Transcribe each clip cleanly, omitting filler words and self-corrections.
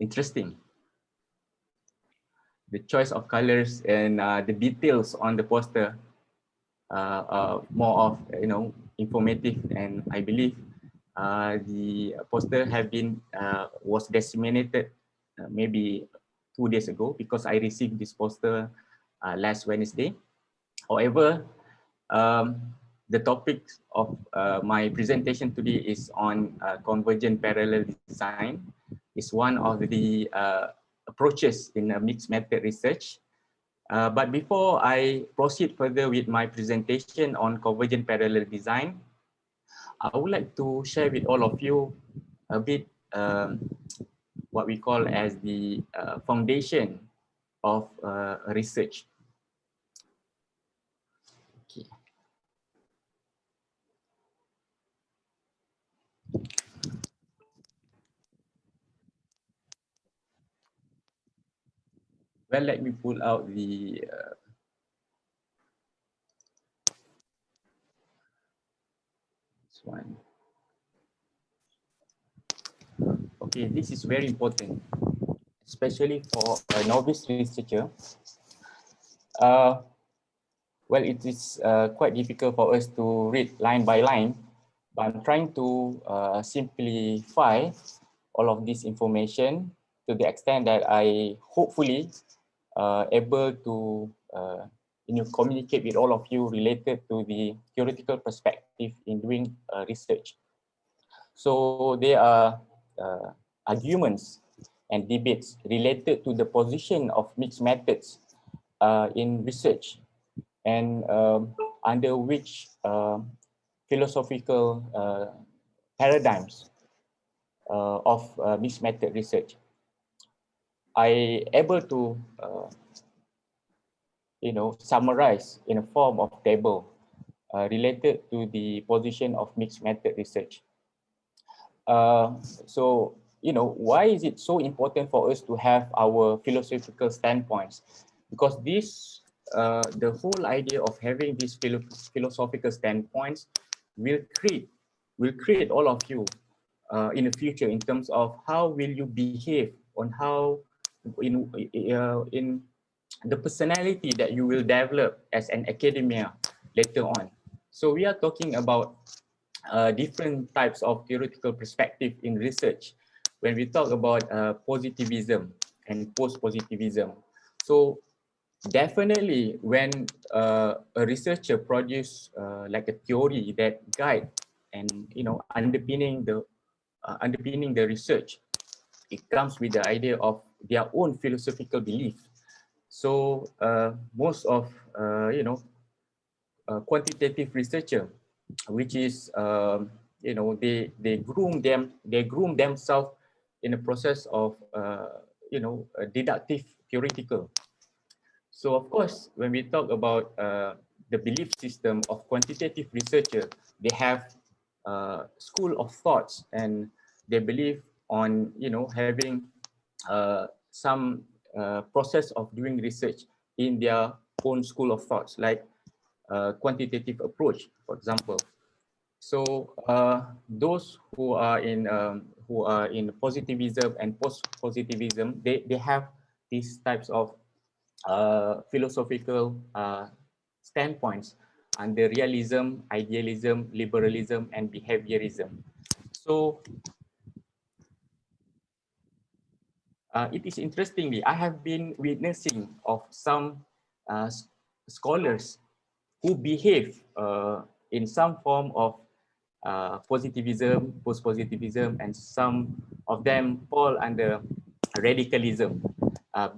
interesting. The choice of colors and the details on the poster more of informative, and I believe the poster have been was disseminated maybe 2 days ago, because I received this poster last Wednesday. However, the topic of my presentation today is on convergent parallel design. It's one of the approaches in mixed method research. But before I proceed further with my presentation on convergent parallel design, I would like to share with all of you a bit what we call as the foundation of research. Okay. Well, let me pull out the this one. Okay, this is very important, especially for a novice researcher. Well, it is quite difficult for us to read line by line, but I'm trying to simplify all of this information to the extent that I hopefully able to communicate with all of you related to the theoretical perspective in doing research. So there are arguments and debates related to the position of mixed methods in research, and under which philosophical paradigms of mixed method research I able to summarize in a form of table related to the position of mixed method research. So why is it so important for us to have our philosophical standpoints? Because this the whole idea of having these philosophical standpoints will create all of you in the future in terms of how will you behave, on how in the personality that you will develop as an academia later on. So we are talking about different types of theoretical perspective in research when we talk about positivism and post-positivism. So definitely when a researcher produce like a theory that guide and underpinning the research, it comes with the idea of their own philosophical belief. So most of quantitative researcher, which is they groom themselves in the process of deductive theoretical. So of course, when we talk about the belief system of quantitative researcher, they have school of thoughts, and they believe on having some process of doing research in their own school of thoughts, like quantitative approach, for example. So those who are in positivism and post-positivism, they have these types of philosophical standpoints under realism, idealism, liberalism, and behaviorism. So it is interestingly, I have been witnessing of some scholars who behave in some form of positivism, post-positivism, and some of them fall under radicalism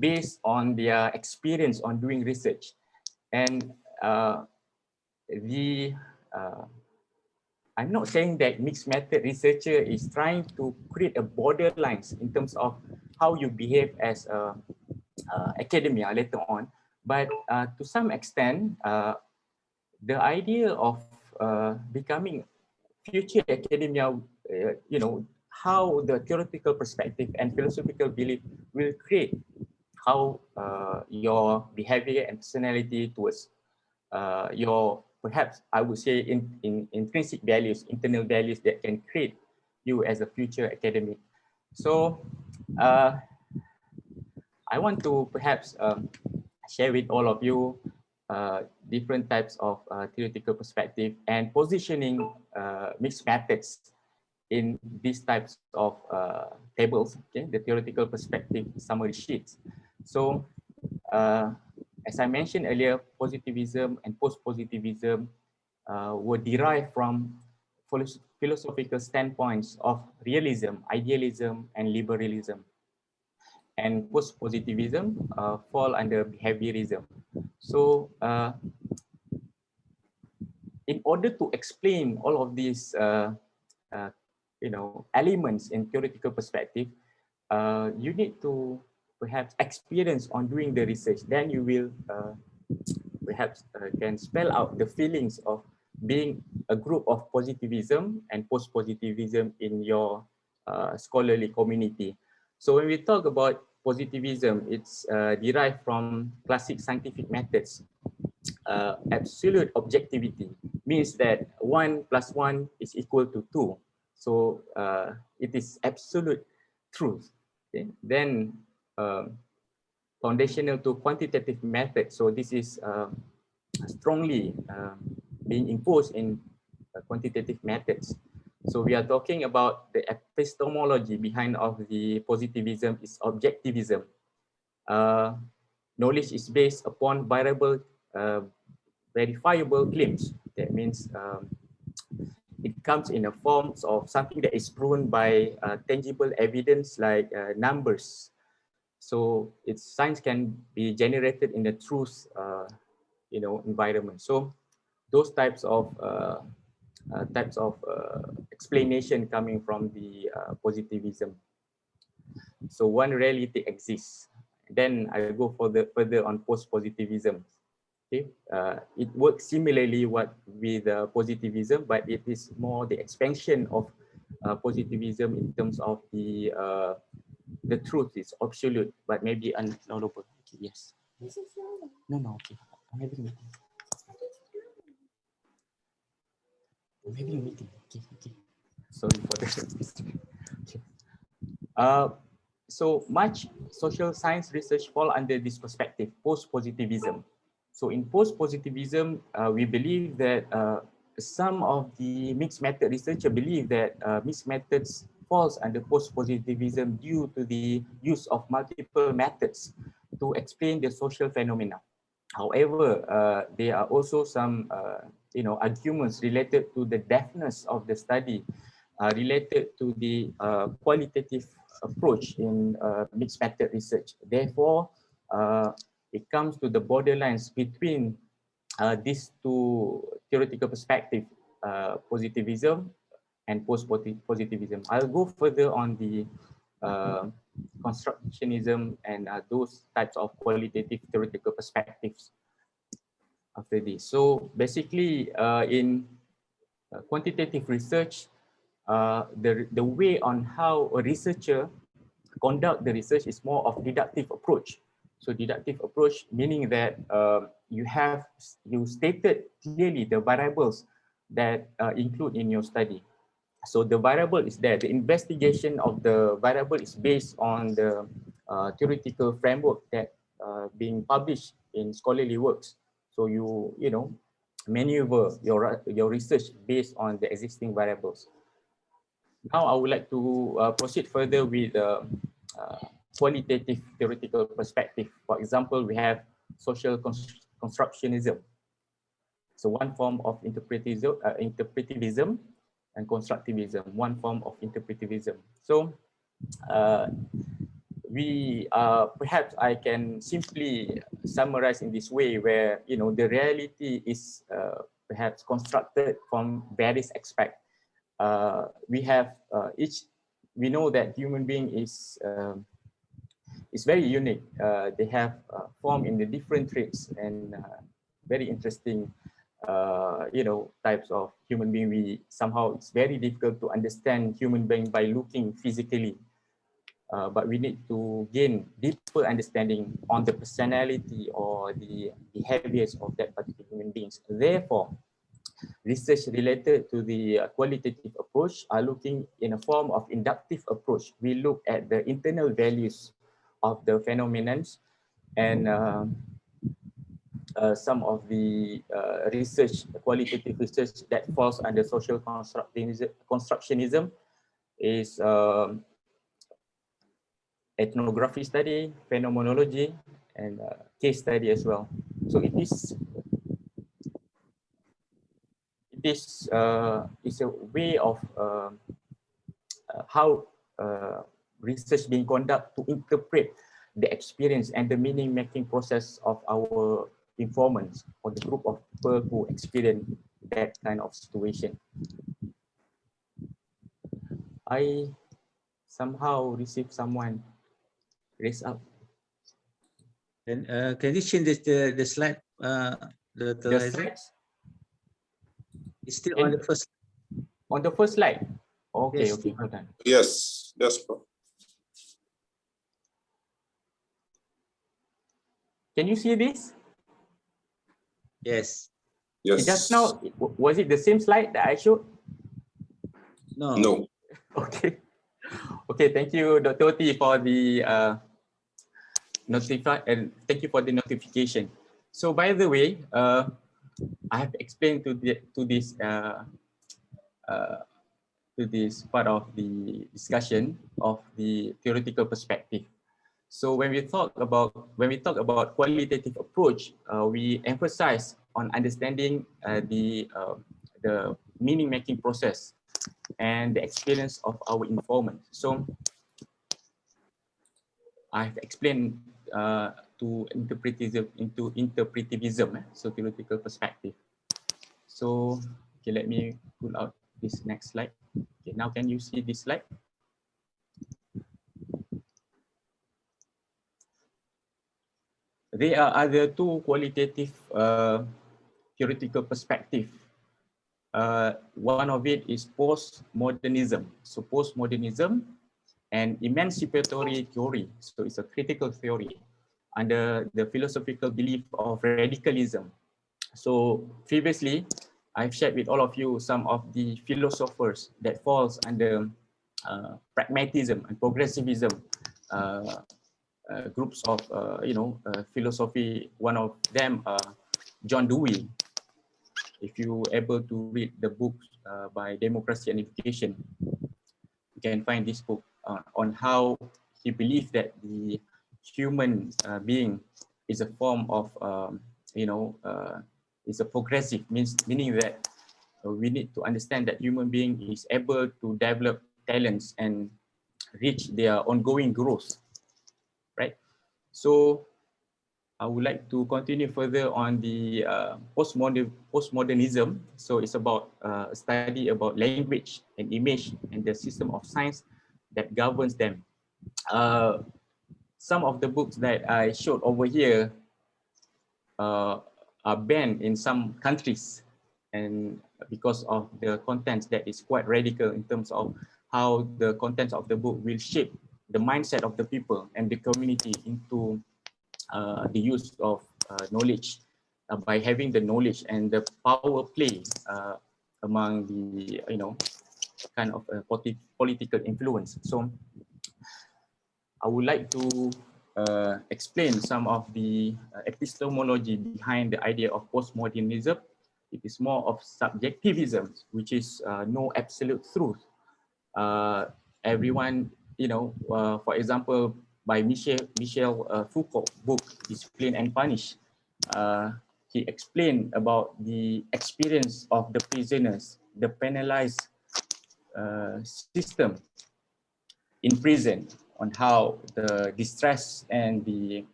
based on their experience on doing research. And I'm not saying that mixed method researcher is trying to create a borderlines in terms of how you behave as a academia later on, but to some extent, the idea of becoming future academia, how the theoretical perspective and philosophical belief will create how your behavior and personality towards your, perhaps I would say, in intrinsic values, internal values that can create you as a future academic. So I want to perhaps share with all of you different types of theoretical perspective and positioning mixed methods in these types of tables, okay, the theoretical perspective summary sheets. So as I mentioned earlier, positivism and post-positivism were derived from philosophical standpoints of realism, idealism, and liberalism. And post-positivism fall under behaviorism. So in order to explain all of these uh, elements in theoretical perspective, you need to perhaps experience on doing the research. Then you will perhaps can spell out the feelings of being a group of positivism and post-positivism in your scholarly community. So when we talk about positivism, it's derived from classic scientific methods. Absolute objectivity means that 1 + 1 is equal to 2. So it is absolute truth. Okay? Then foundational to quantitative method. So this is strongly being imposed in quantitative methods. So we are talking about the epistemology behind of the positivism is objectivism. Knowledge is based upon verifiable claims. That means it comes in a form of something that is proven by tangible evidence like numbers. So its science can be generated in the truth, environment. So those types of explanation coming from the positivism. So one reality exists. Then I go further on post-positivism. Okay, it works similarly with positivism, but it is more the expansion of positivism in terms of the truth is absolute, but maybe unknowable. Okay, yes. No, okay. I'm having a meeting. I'm having a meeting. Okay. Sorry for the okay. So much social science research fall under this perspective, post-positivism. So in post-positivism, we believe that some of the mixed method researchers believe that mixed methods falls under post-positivism due to the use of multiple methods to explain the social phenomena. However, there are also some arguments related to the depthness of the study, related to the qualitative approach in mixed method research. Therefore, it comes to the borderlines between these two theoretical perspectives, positivism and post-positivism. I'll go further on the uh, constructionism and those types of qualitative theoretical perspectives after this. So basically, in quantitative research, the way on how a researcher conduct the research is more of deductive approach. So deductive approach meaning that you stated clearly the variables that include in your study. So the variable is there. The investigation of the variable is based on the theoretical framework that being published in scholarly works. So you maneuver your research based on the existing variables. Now I would like to proceed further with qualitative theoretical perspective. For example, we have social constructionism. So one form of interpretivism and constructivism, one form of interpretivism. So perhaps I can simply summarize in this way where the reality is perhaps constructed from various aspects. We know that human being is very unique. They have formed in the different traits and very interesting types of human being. It's very difficult to understand human being by looking physically, but we need to gain deeper understanding on the personality or the behaviors of that particular human beings. Therefore, research related to the qualitative approach are looking in a form of inductive approach. We look at the internal values of the phenomenon, and some of the research, qualitative research that falls under social constructionism is ethnography study, phenomenology, and case study as well. So it's a way of how research being conducted to interpret the experience and the meaning making process of our informants or the group of people who experience that kind of situation. I somehow received someone raise up. And can you change the slide? The slides? It's still on the first. On the first slide. Okay, Yes. okay, hold on. Yes, yes, bro. Can you see this? Yes. Yes. Just now, was it the same slide that I showed? No. No. Okay. Okay, thank you, Dr. Oti, for the thank you for the notification. So by the way, I have explained to this part of the discussion of the theoretical perspective. So when we talk about qualitative approach, we emphasize on understanding the meaning making process and the experience of our informant. So I've explained to interpretivism, so theoretical perspective. So okay, let me pull out this next slide. Okay, now can you see this slide? There are other two qualitative theoretical perspective. One of it is postmodernism. So postmodernism and emancipatory theory. So it's a critical theory under the philosophical belief of radicalism. So previously, I've shared with all of you some of the philosophers that falls under pragmatism and progressivism groups of philosophy. One of them, John Dewey. If you able to read the books by Democracy and Education, you can find this book on how he believed that the human being is a form of is a progressive, meaning that we need to understand that human being is able to develop talents and reach their ongoing growth, right? So I would like to continue further on the postmodernism. So it's about a study about language and image and the system of science that governs them. Some of the books that I showed over here are banned in some countries, and because of the contents that is quite radical in terms of how the contents of the book will shape the mindset of the people and the community into the use of knowledge by having the knowledge and the power play among the kind of political influence. So I would like to explain some of the epistemology behind the idea of postmodernism. It is more of subjectivism, which is no absolute truth. Everyone, for example, by Michel Foucault book, Discipline and Punish, he explained about the experience of the prisoners, the penalized system in prison, on how the distress and the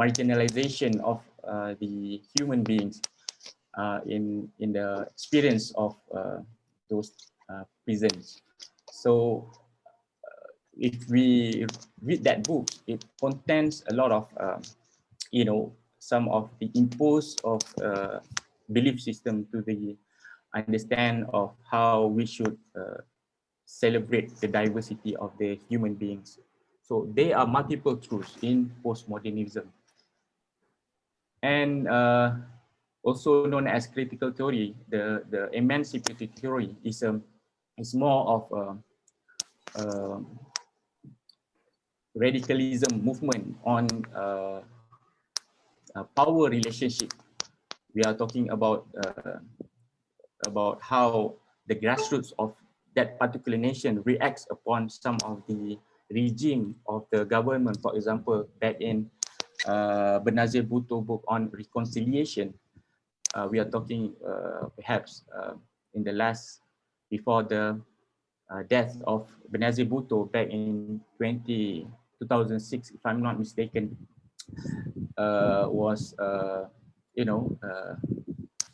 marginalization of the human beings in the experience of those prisons. So if we read that book, it contains a lot of some of the impose of belief system to the understand of how we should celebrate the diversity of the human beings. So there are multiple truths in postmodernism. And also known as critical theory, the emancipatory theory is more of radicalism movement on power relationship. We are talking about how the grassroots of that particular nation reacts upon some of the regime of the government. For example, back in Benazir Bhutto book on reconciliation, we are talking perhaps in the last, before the death of Benazir Bhutto back in 2006, if I'm not mistaken, was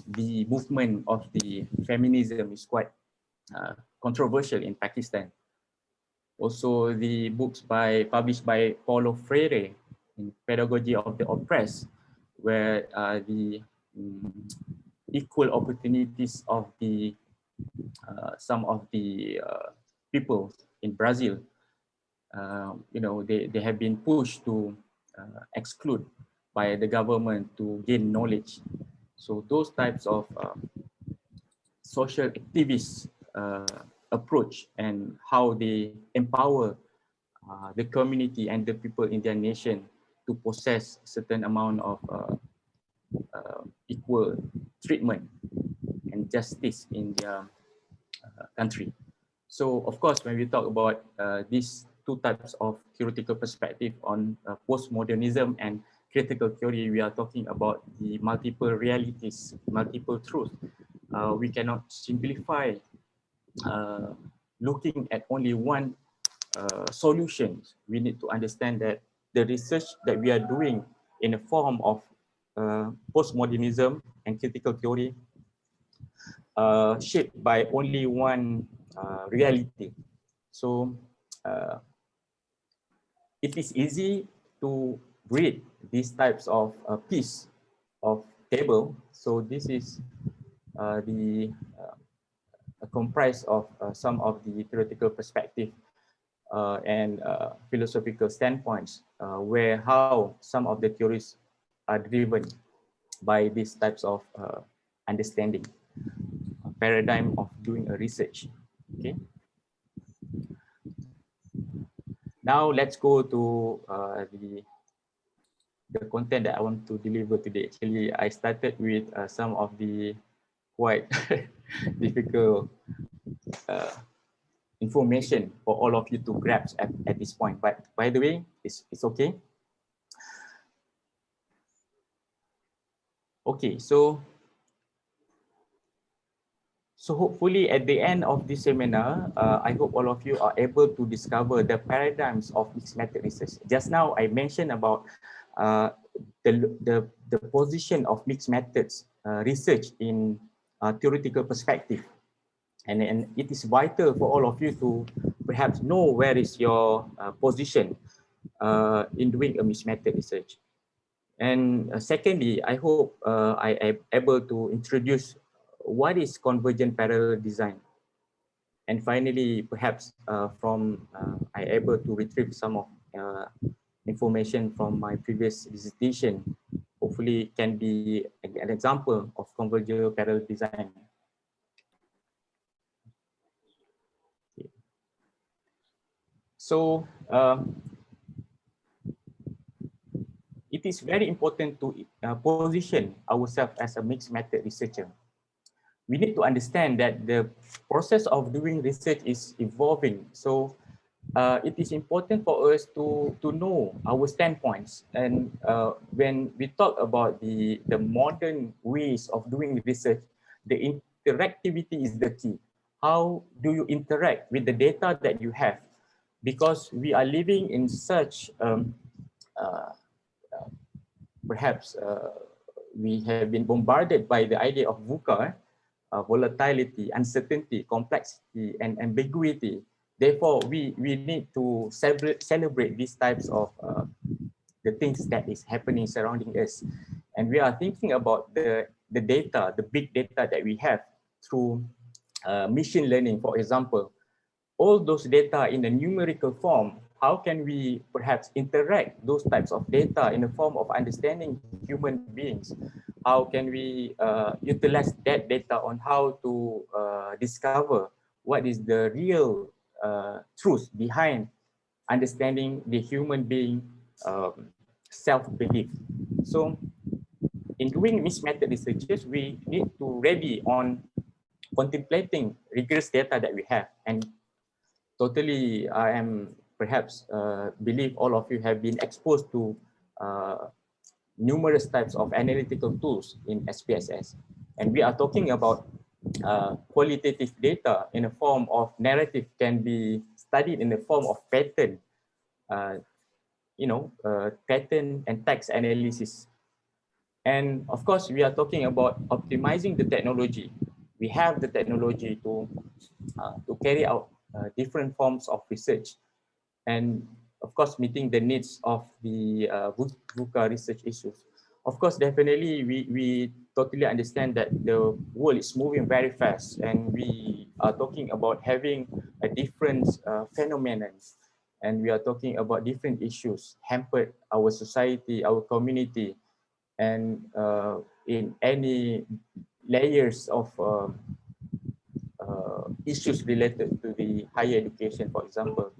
the movement of the feminism is quite controversial in Pakistan. Also, the books published by Paulo Freire in Pedagogy of the Oppressed, where the equal opportunities of the some of the people in Brazil, they have been pushed to exclude by the government to gain knowledge. So those types of social activist approach and how they empower the community and the people in their nation to possess a certain amount of equal treatment and justice in their country. So of course, when we talk about these two types of theoretical perspective on postmodernism and critical theory, we are talking about the multiple realities, multiple truths. We cannot simplify looking at only one solution. We need to understand that the research that we are doing in the form of postmodernism and critical theory shaped by only one reality. So it is easy to read these types of piece of table. So this is the comprised of some of the theoretical perspective and philosophical standpoints, where how some of the theories are driven by these types of understanding, paradigm of doing a research. Okay. Now let's go to the content that I want to deliver today. Actually, I started with some of the quite difficult information for all of you to grasp at this point. But by the way, it's okay. Okay, so hopefully at the end of this seminar, I hope all of you are able to discover the paradigms of mixed method research. Just now I mentioned about the position of mixed methods research in theoretical perspective. And it is vital for all of you to perhaps know where is your position in doing a mixed method research. And secondly, I hope I am able to introduce what is convergent parallel design. And finally, perhaps I able to retrieve some of information from my previous visitation. Hopefully it can be an example of convergent parallel design. Okay. So it is very important to position ourselves as a mixed method researcher. We need to understand that the process of doing research is evolving. So it is important for us to know our standpoints. And when we talk about the modern ways of doing research, the interactivity is the key. How do you interact with the data that you have? Because we are living in such perhaps we have been bombarded by the idea of VUCA, volatility, uncertainty, complexity, and ambiguity. Therefore, we need to celebrate these types of the things that is happening surrounding us. And we are thinking about the data, the big data that we have through machine learning, for example. All those data in a numerical form, how can we perhaps interact those types of data in the form of understanding human beings? How can we utilize that data on how to discover what is the real truth behind understanding the human being self-belief. So in doing mixed method researches, we need to ready on contemplating rigorous data that we have. And totally, I am perhaps believe all of you have been exposed to numerous types of analytical tools in SPSS. And we are talking about qualitative data in a form of narrative can be studied in the form of pattern, uh, pattern and text analysis. And of course, we are talking about optimizing the technology. We have the technology to carry out different forms of research, and of course, meeting the needs of the VUCA research issues. Of course, definitely, we totally understand that the world is moving very fast, and we are talking about having a different phenomenon, and we are talking about different issues hampered our society, our community, and in any layers of issues related to the higher education, for example.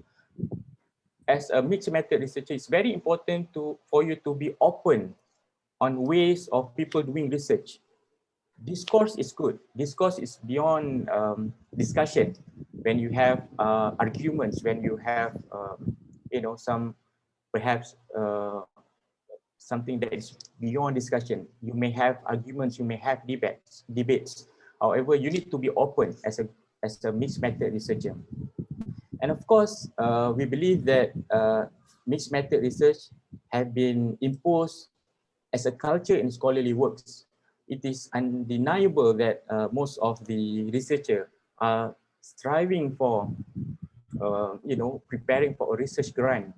As a mixed method researcher, it's very important for you to be open on ways of people doing research. Discourse is good. Discourse is beyond discussion. When you have arguments, when you have some perhaps something that is beyond discussion. You may have arguments, you may have debates. However, you need to be open as a mixed method researcher. And of course, we believe that mixed method research have been imposed as a culture in scholarly works. It is undeniable that most of the researchers are striving for, preparing for a research grant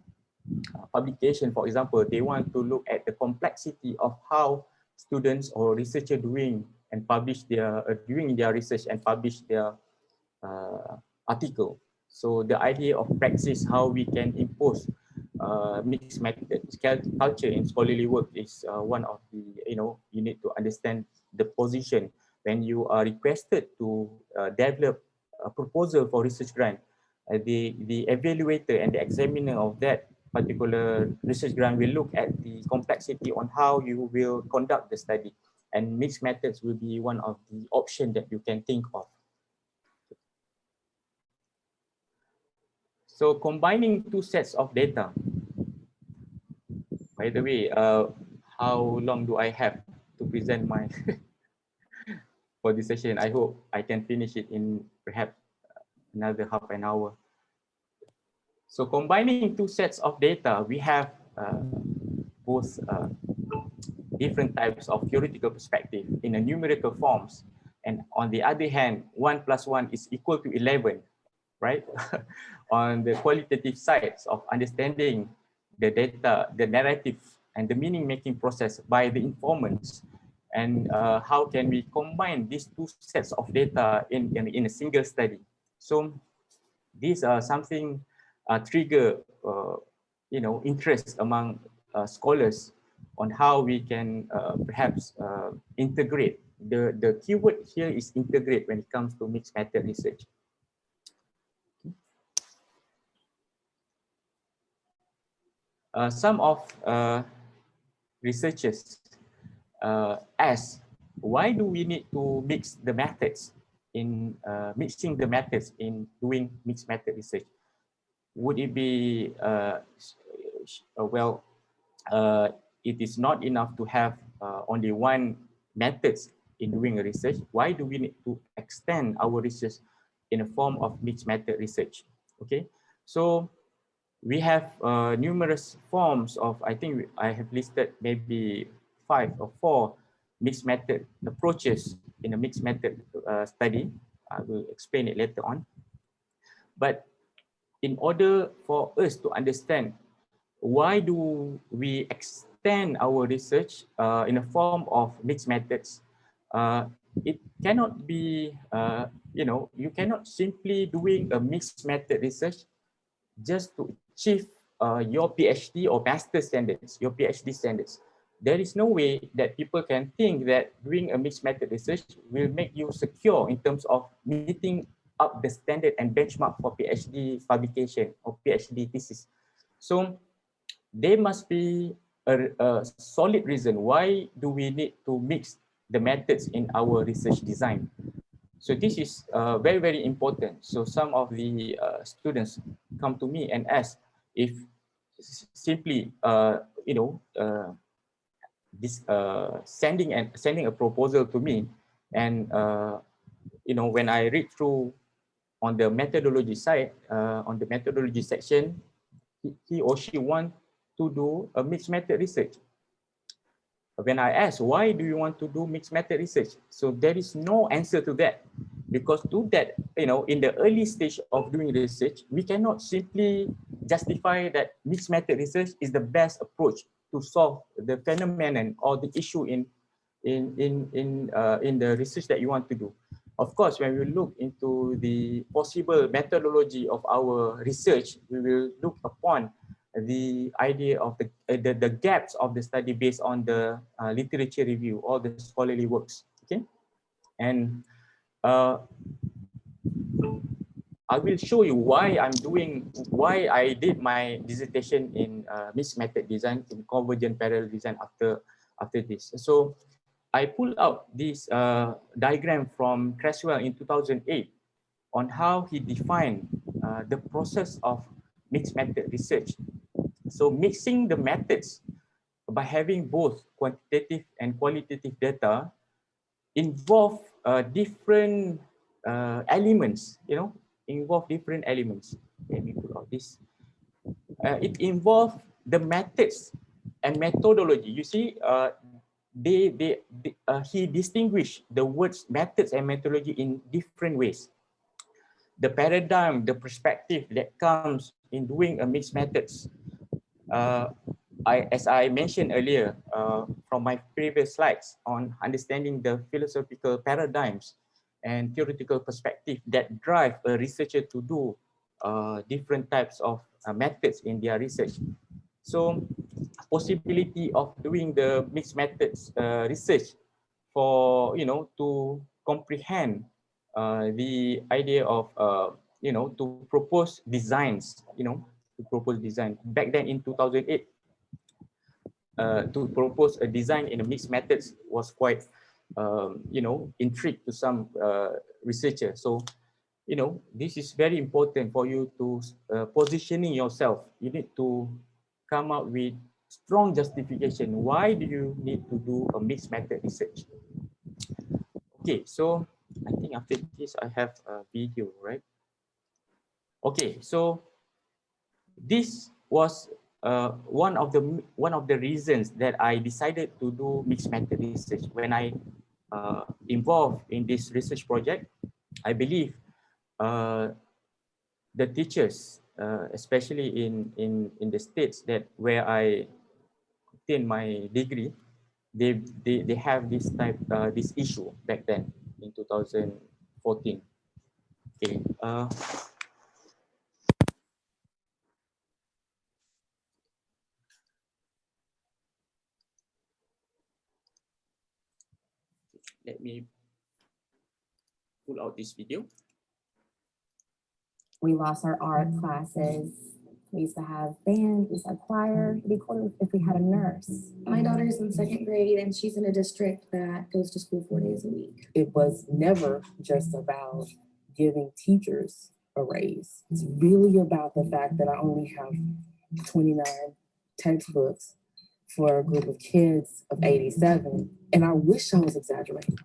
publication, for example. They want to look at the complexity of how students or researchers doing their research and publish their article. So the idea of praxis, how we can impose mixed method culture in scholarly work is one of the, you need to understand the position when you are requested to develop a proposal for research grant. The evaluator and the examiner of that particular research grant will look at the complexity on how you will conduct the study, and mixed methods will be one of the options that you can think of. So combining two sets of data. By the way, how long do I have to present my for this session? I hope I can finish it in perhaps another half an hour. So combining two sets of data, we have both different types of theoretical perspective in a numerical forms. And on the other hand, 1 + 1 is equal to 11, right? On the qualitative sides of understanding the data, the narrative, and the meaning-making process by the informants. And how can we combine these two sets of data in a single study? So these are something trigger, interest among scholars on how we can perhaps integrate. The keyword here is integrate when it comes to mixed method research. Some of researchers ask, why do we need to mix the methods in mixing the methods in doing mixed method research? Would it be, it is not enough to have only one methods in doing a research? Why do we need to extend our research in a form of mixed method research? Okay, so we have numerous forms of, I think I have listed maybe 5 or 4 mixed method approaches in a mixed method study. I will explain it later on. But in order for us to understand why do we extend our research in a form of mixed methods, it cannot be, you cannot simply doing a mixed method research just to achieve your PhD or master standards, your PhD standards. There is no way that people can think that doing a mixed method research will make you secure in terms of meeting up the standard and benchmark for PhD publication or PhD thesis. So there must be a solid reason why do we need to mix the methods in our research design. So this is very, very important. So some of the students come to me and ask if simply, this sending a proposal to me, and when I read through on the methodology side, on the methodology section, he or she want to do a mixed method research. When I ask, why do you want to do mixed method research? So there is no answer to that, because to that, in the early stage of doing research, we cannot simply justify that mixed method research is the best approach to solve the phenomenon or the issue in the research that you want to do. Of course, when we look into the possible methodology of our research, we will look upon the idea of the gaps of the study based on the literature review or the scholarly works. Okay, and I will show you why I did my dissertation in mixed method design in convergent parallel design after this. So I pulled out this diagram from Creswell in 2008 on how he defined the process of mixed method research. So mixing the methods by having both quantitative and qualitative data involve different elements, involve different elements. Let me pull out this. It involves the methods and methodology. You see, he distinguished the words methods and methodology in different ways. The paradigm, the perspective that comes in doing a mixed methods. As I mentioned earlier from my previous slides on understanding the philosophical paradigms and theoretical perspective that drive a researcher to do different types of methods in their research. So possibility of doing the mixed methods research for, to comprehend the idea of, to propose designs, to propose design. Back then in 2008, to propose a design in a mixed methods was quite, intrigued to some researchers. So, this is very important for you to positioning yourself. You need to come up with strong justification. Why do you need to do a mixed method research? Okay, so I think after this I have a video, right? Okay, so this was one of the reasons that I decided to do mixed method research. When I involved in this research project, I believe the teachers, especially in the states where I obtained my degree, they have this issue back then in 2014. Okay. Let me pull out this video. We lost our art classes. We used to have band, we used to have choir. It'd be cool if we had a nurse. My daughter's in second grade and she's in a district that goes to school 4 days a week. It was never just about giving teachers a raise. It's really about the fact that I only have 29 textbooks for a group of kids of 87, and I wish I was exaggerating.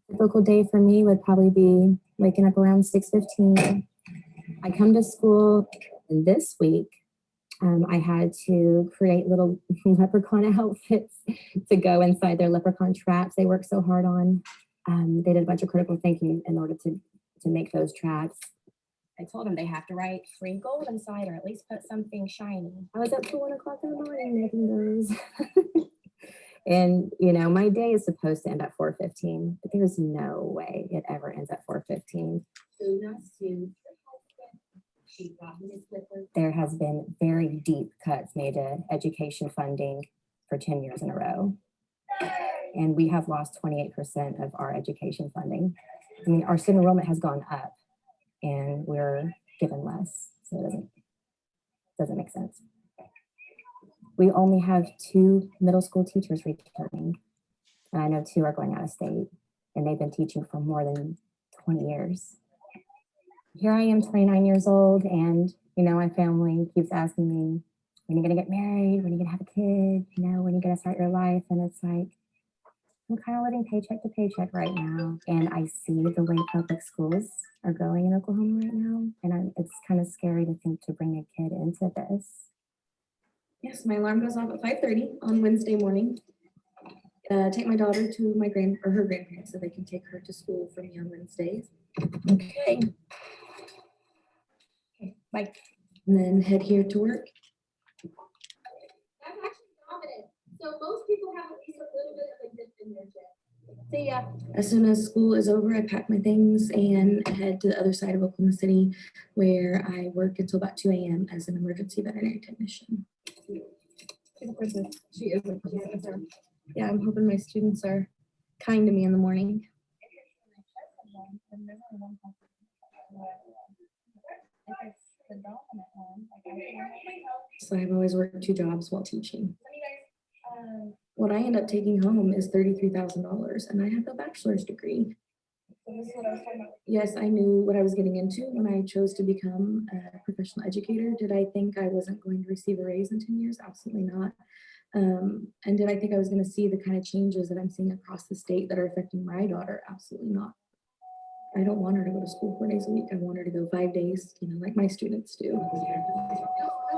Typical day for me would probably be waking up around 6:15. I come to school, and this week I had to create little leprechaun outfits to go inside their leprechaun traps they worked so hard on. They did a bunch of critical thinking in order to make those traps. I told them they have to write free gold inside or at least put something shiny. I was up till 1 o'clock in the morning making those. And, my day is supposed to end at 4:15, but there's no way it ever ends at 4:15. There has been very deep cuts made to education funding for 10 years in a row. And we have lost 28% of our education funding. I mean, our student enrollment has gone up and we're given less. So it doesn't make sense. We only have 2 middle school teachers returning. And I know 2 are going out of state and they've been teaching for more than 20 years. Here I am, 29 years old, and my family keeps asking me, when are you gonna get married? When are you gonna have a kid? When are you gonna start your life? And it's like, I'm kind of living paycheck to paycheck right now. And I see the way public schools are going in Oklahoma right now. And it's kind of scary to think to bring a kid into this. Yes, my alarm goes off at 5:30 on Wednesday morning. Take my daughter to her grandparents so they can take her to school for me on Wednesdays. Okay. Bye. And then head here to work. That's actually dominant. So most people have at least a little bit of a dip in their shift. See ya. As soon as school is over, I pack my things and head to the other side of Oklahoma City, where I work until about 2 a.m. as an emergency veterinary technician. She is a professor. Yeah, I'm hoping my students are kind to me in the morning. So I've always worked 2 jobs while teaching. What I end up taking home is $33,000, and I have a bachelor's degree. Yes, I knew what I was getting into when I chose to become a professional educator. Did I think I wasn't going to receive a raise in 10 years? Absolutely not. And did I think I was going to see the kind of changes that I'm seeing across the state that are affecting my daughter? Absolutely not. I don't want her to go to school 4 days a week. I want her to go 5 days, like my students do.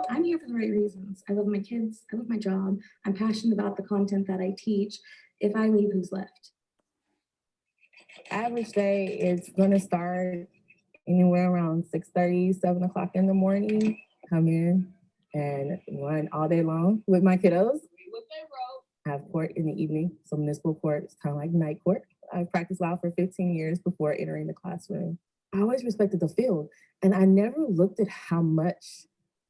I'm here for the right reasons. I love my kids. I love my job. I'm passionate about the content that I teach. If I leave, who's left? Average day is going to start anywhere around 6:30, 7 o'clock in the morning. Come in and run all day long with my kiddos. I have court in the evening, so municipal court is kind of like night court. I've practiced law for 15 years before entering the classroom. I always respected the field, and I never looked at how much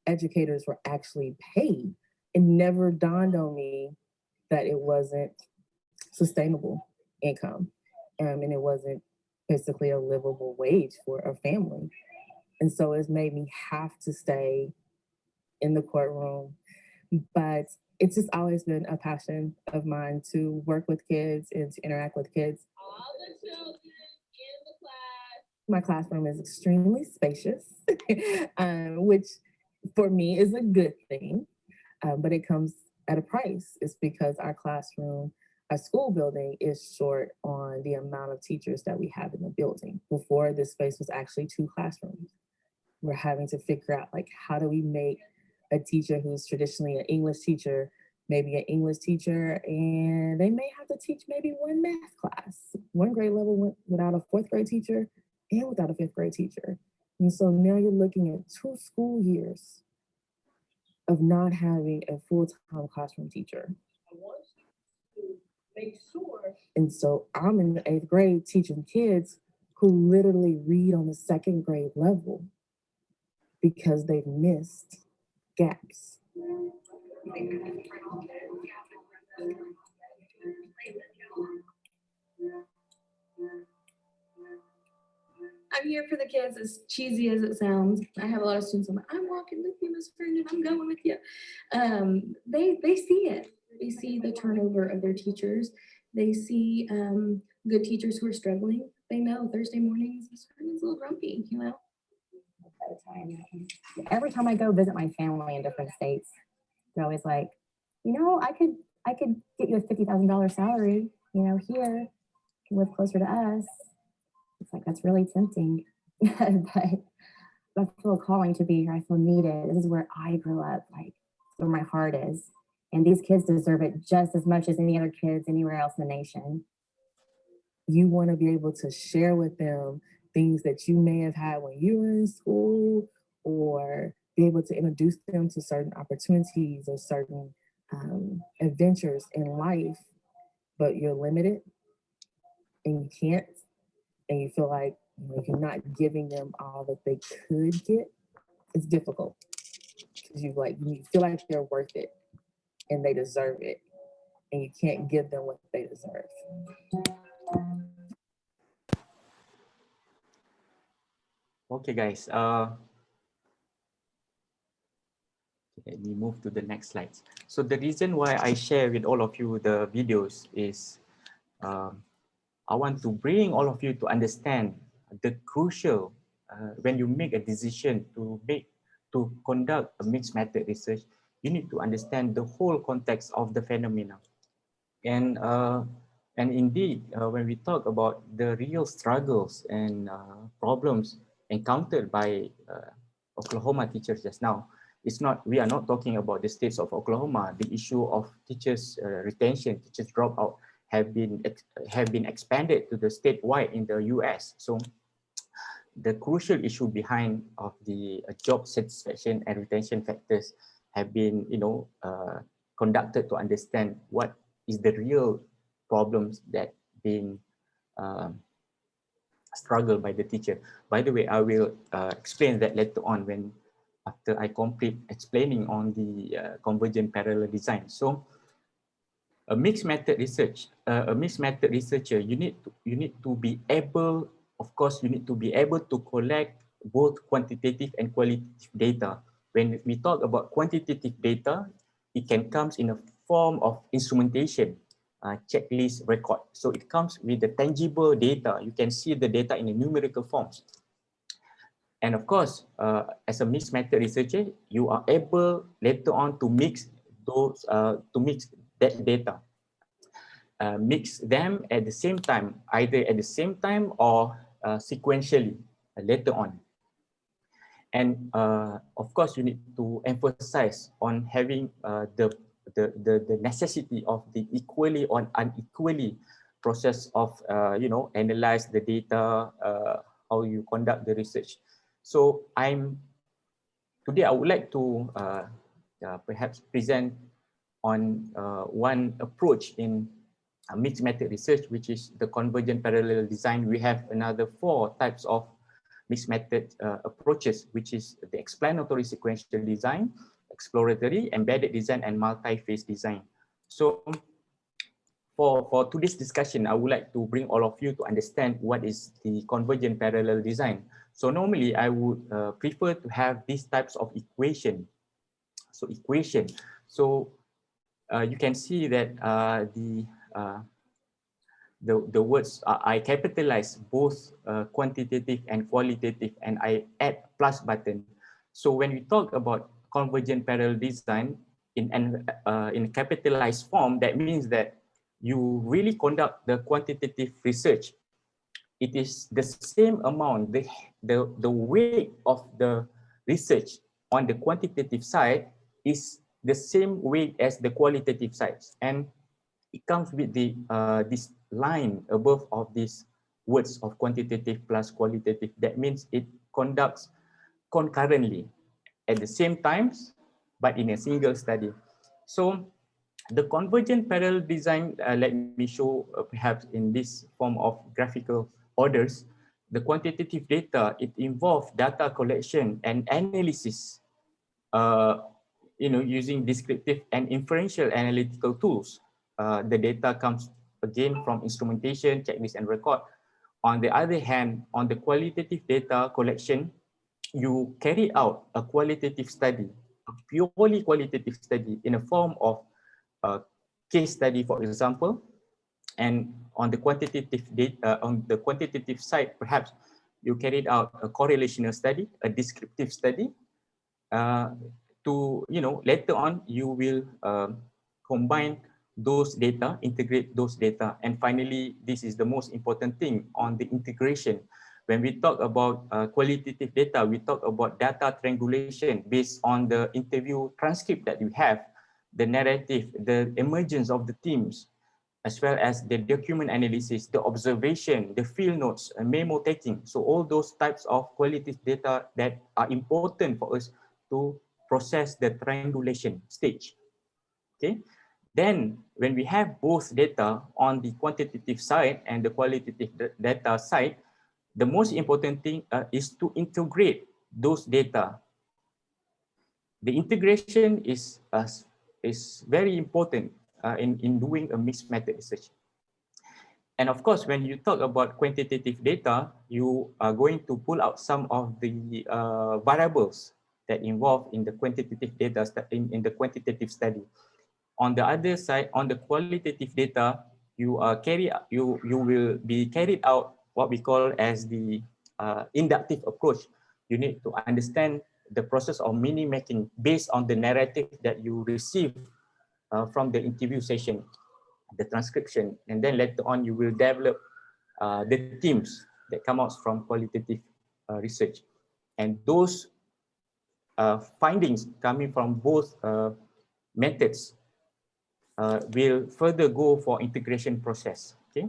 educators were actually paid. It never dawned on me that it wasn't sustainable income, and it wasn't basically a livable wage for a family. And so it's made me have to stay in the courtroom. But it's just always been a passion of mine to work with kids and to interact with kids. All the children in the class. My classroom is extremely spacious, which for me is a good thing, but it comes at a price. It's because our school building is short on the amount of teachers that we have in the building. Before, this space was actually 2 classrooms. We're having to figure out, how do we make a teacher who's traditionally an English teacher, maybe an English teacher, and they may have to teach maybe 1 math class. 1 grade level went without a 4th grade teacher and without a 5th grade teacher. And so now you're looking at 2 school years of not having a full-time classroom teacher. I want you to make sure. And so I'm in the 8th grade teaching kids who literally read on the 2nd grade level because they've missed gaps. I'm here for the kids, as cheesy as it sounds. I have a lot of students. I'm walking with you, Miss Vernon. I'm going with you. They see it. They see the turnover of their teachers. They see good teachers who are struggling. They know Thursday mornings, Miss Vernon's a little grumpy, Every time I go visit my family in different states, they're always like, I could get you a $50,000 salary, here, you can live closer to us. It's like, that's really tempting, but I feel a calling to be here. I feel needed. This is where I grew up, where my heart is. And these kids deserve it just as much as any other kids anywhere else in the nation. You want to be able to share with them things that you may have had when you were in school, or be able to introduce them to certain opportunities or certain adventures in life, but you're limited and you can't, and you feel like you're not giving them all that they could get. it's difficult because you feel like they're worth it and they deserve it, and you can't give them what they deserve. Okay, guys. Let me move to the next slides. So the reason why I share with all of you the videos is I want to bring all of you to understand the crucial when you make a decision to conduct a mixed method research, you need to understand the whole context of the phenomena. And indeed, when we talk about the real struggles and problems encountered by Oklahoma teachers just now, we are not talking about the states of Oklahoma. The issue of teachers retention, teachers dropout have been expanded to the statewide in the US. So the crucial issue behind of the job satisfaction and retention factors have been, conducted to understand what is the real problems that being struggled by the teacher. By the way, I will explain that later on after I complete explaining on the convergent parallel design. So a mixed method researcher, you need to be able, of course, you need to be able to collect both quantitative and qualitative data. When we talk about quantitative data, it can come in a form of instrumentation, checklist, record. So it comes with the tangible data. You can see the data in the numerical forms. And of course, as a mixed method researcher, you are able later on to mix that data. Mix them at the same time, either at the same time or sequentially later on. And of course, you need to emphasize on having the necessity of the equally or unequally process of analyze the data, how you conduct the research. So today I would like to perhaps present on one approach in mixed method research, which is the convergent parallel design. We have another 4 types of mixed method approaches, which is the explanatory sequential design, exploratory, embedded design, and multi-phase design. So for today's discussion, I would like to bring all of you to understand what is the convergent parallel design. So normally I would prefer to have these types of equation. So equation. So you can see that the words I capitalize both quantitative and qualitative, and I add plus button. So when we talk about convergent parallel design in capitalized form, that means that you really conduct the quantitative research. It is the same amount, the weight of the research on the quantitative side is the same weight as the qualitative sides, and it comes with the this line above of these words of quantitative plus qualitative. That means it conducts concurrently at the same times, but in a single study. So the convergent parallel design, let me show perhaps in this form of graphical orders. The quantitative data, it involves data collection and analysis, using descriptive and inferential analytical tools. The data comes again from instrumentation, checklist, and record. On the other hand, on the qualitative data collection, you carry out a qualitative study, a purely qualitative study in a form of a case study, for example. And on the quantitative data, on the quantitative side, perhaps you carried out a correlational study, a descriptive study. Later on, you will combine those data, integrate those data. And finally, this is the most important thing on the integration. When we talk about qualitative data, we talk about data triangulation based on the interview transcript that you have, the narrative, the emergence of the themes, as well as the document analysis, the observation, the field notes, and memo taking. So all those types of qualitative data that are important for us to process the triangulation stage. Okay. Then when we have both data on the quantitative side and the qualitative data side, the most important thing is to integrate those data the integration is very important in doing a mixed method research. And of course, when you talk about quantitative data, you are going to pull out some of the variables that involve in the quantitative data in the quantitative study. On the other side, on the qualitative data, you will be carried out what we call as the inductive approach. You need to understand the process of meaning making based on the narrative that you receive from the interview session, the transcription, and then later on you will develop the themes that come out from qualitative research. And those findings coming from both methods will further go for integration process. Okay.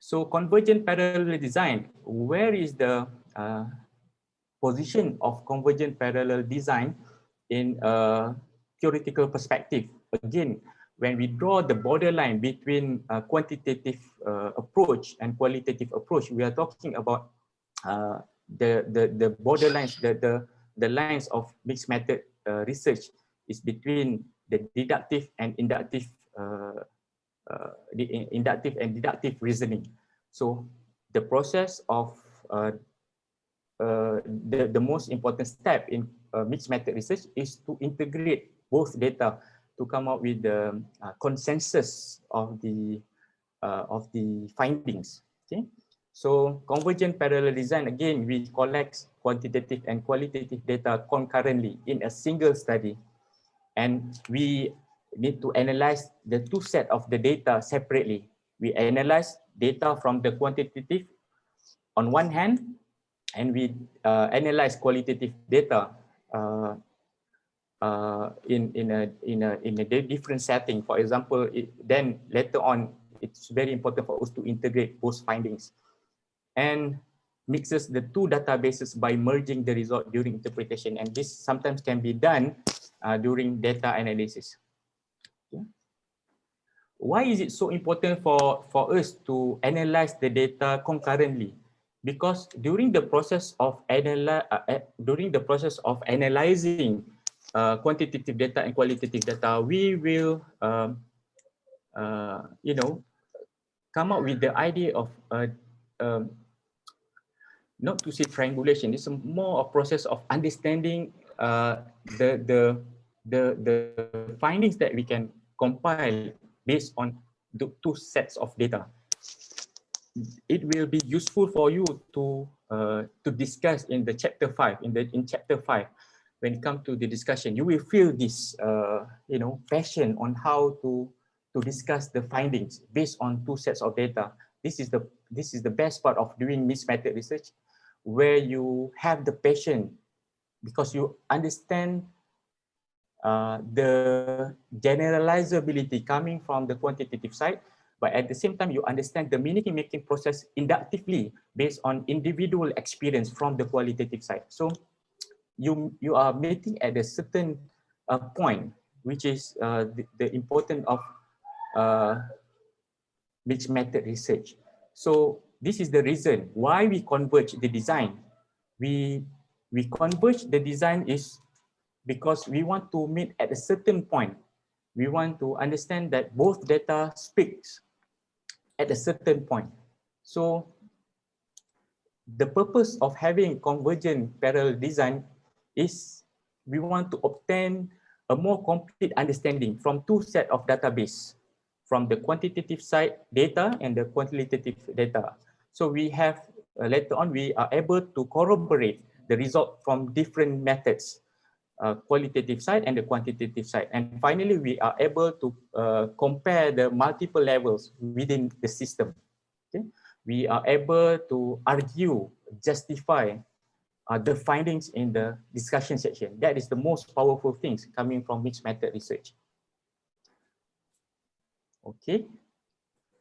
So convergent parallel design, where is the position of convergent parallel design in a theoretical perspective? Again, when we draw the borderline between quantitative approach and qualitative approach, we are talking about the borderlines, the lines of mixed method research is between the deductive and inductive deductive reasoning. So the process of the most important step in mixed method research is to integrate both data to come up with the consensus of the findings. Okay, so convergent parallel design, again, we collect quantitative and qualitative data concurrently in a single study, and we need to analyze the two sets of the data separately. We analyze data from the quantitative on one hand, and we analyze qualitative data in a different setting. For example, then later on, it's very important for us to integrate both findings and mixes the two databases by merging the result during interpretation. And this sometimes can be done during data analysis. Okay. Why is it so important for us to analyze the data concurrently? Because during the process of analyzing quantitative data and qualitative data, we will come up with the idea of not to say triangulation. It's more a process of understanding the findings that we can compile based on the two sets of data. It will be useful for you to discuss in the chapter 5. In chapter 5, when it comes to the discussion, you will feel this passion on how to discuss the findings based on two sets of data. This is the best part of doing mixed method research, where you have the passion because you understand the generalizability coming from the quantitative side, but at the same time, you understand the meaning-making process inductively based on individual experience from the qualitative side. So you are meeting at a certain point, which is the importance of mixed method research. So this is the reason why we converge the design. We converge the design is because we want to meet at a certain point. We want to understand that both data speaks at a certain point. So the purpose of having convergent parallel design is we want to obtain a more complete understanding from two sets of database, from the quantitative side data and the qualitative data. So we have, later on, we are able to corroborate the result from different methods, qualitative side and the quantitative side. And finally, we are able to compare the multiple levels within the system. Okay? We are able to argue, justify the findings in the discussion section. That is the most powerful things coming from mixed method research. Okay.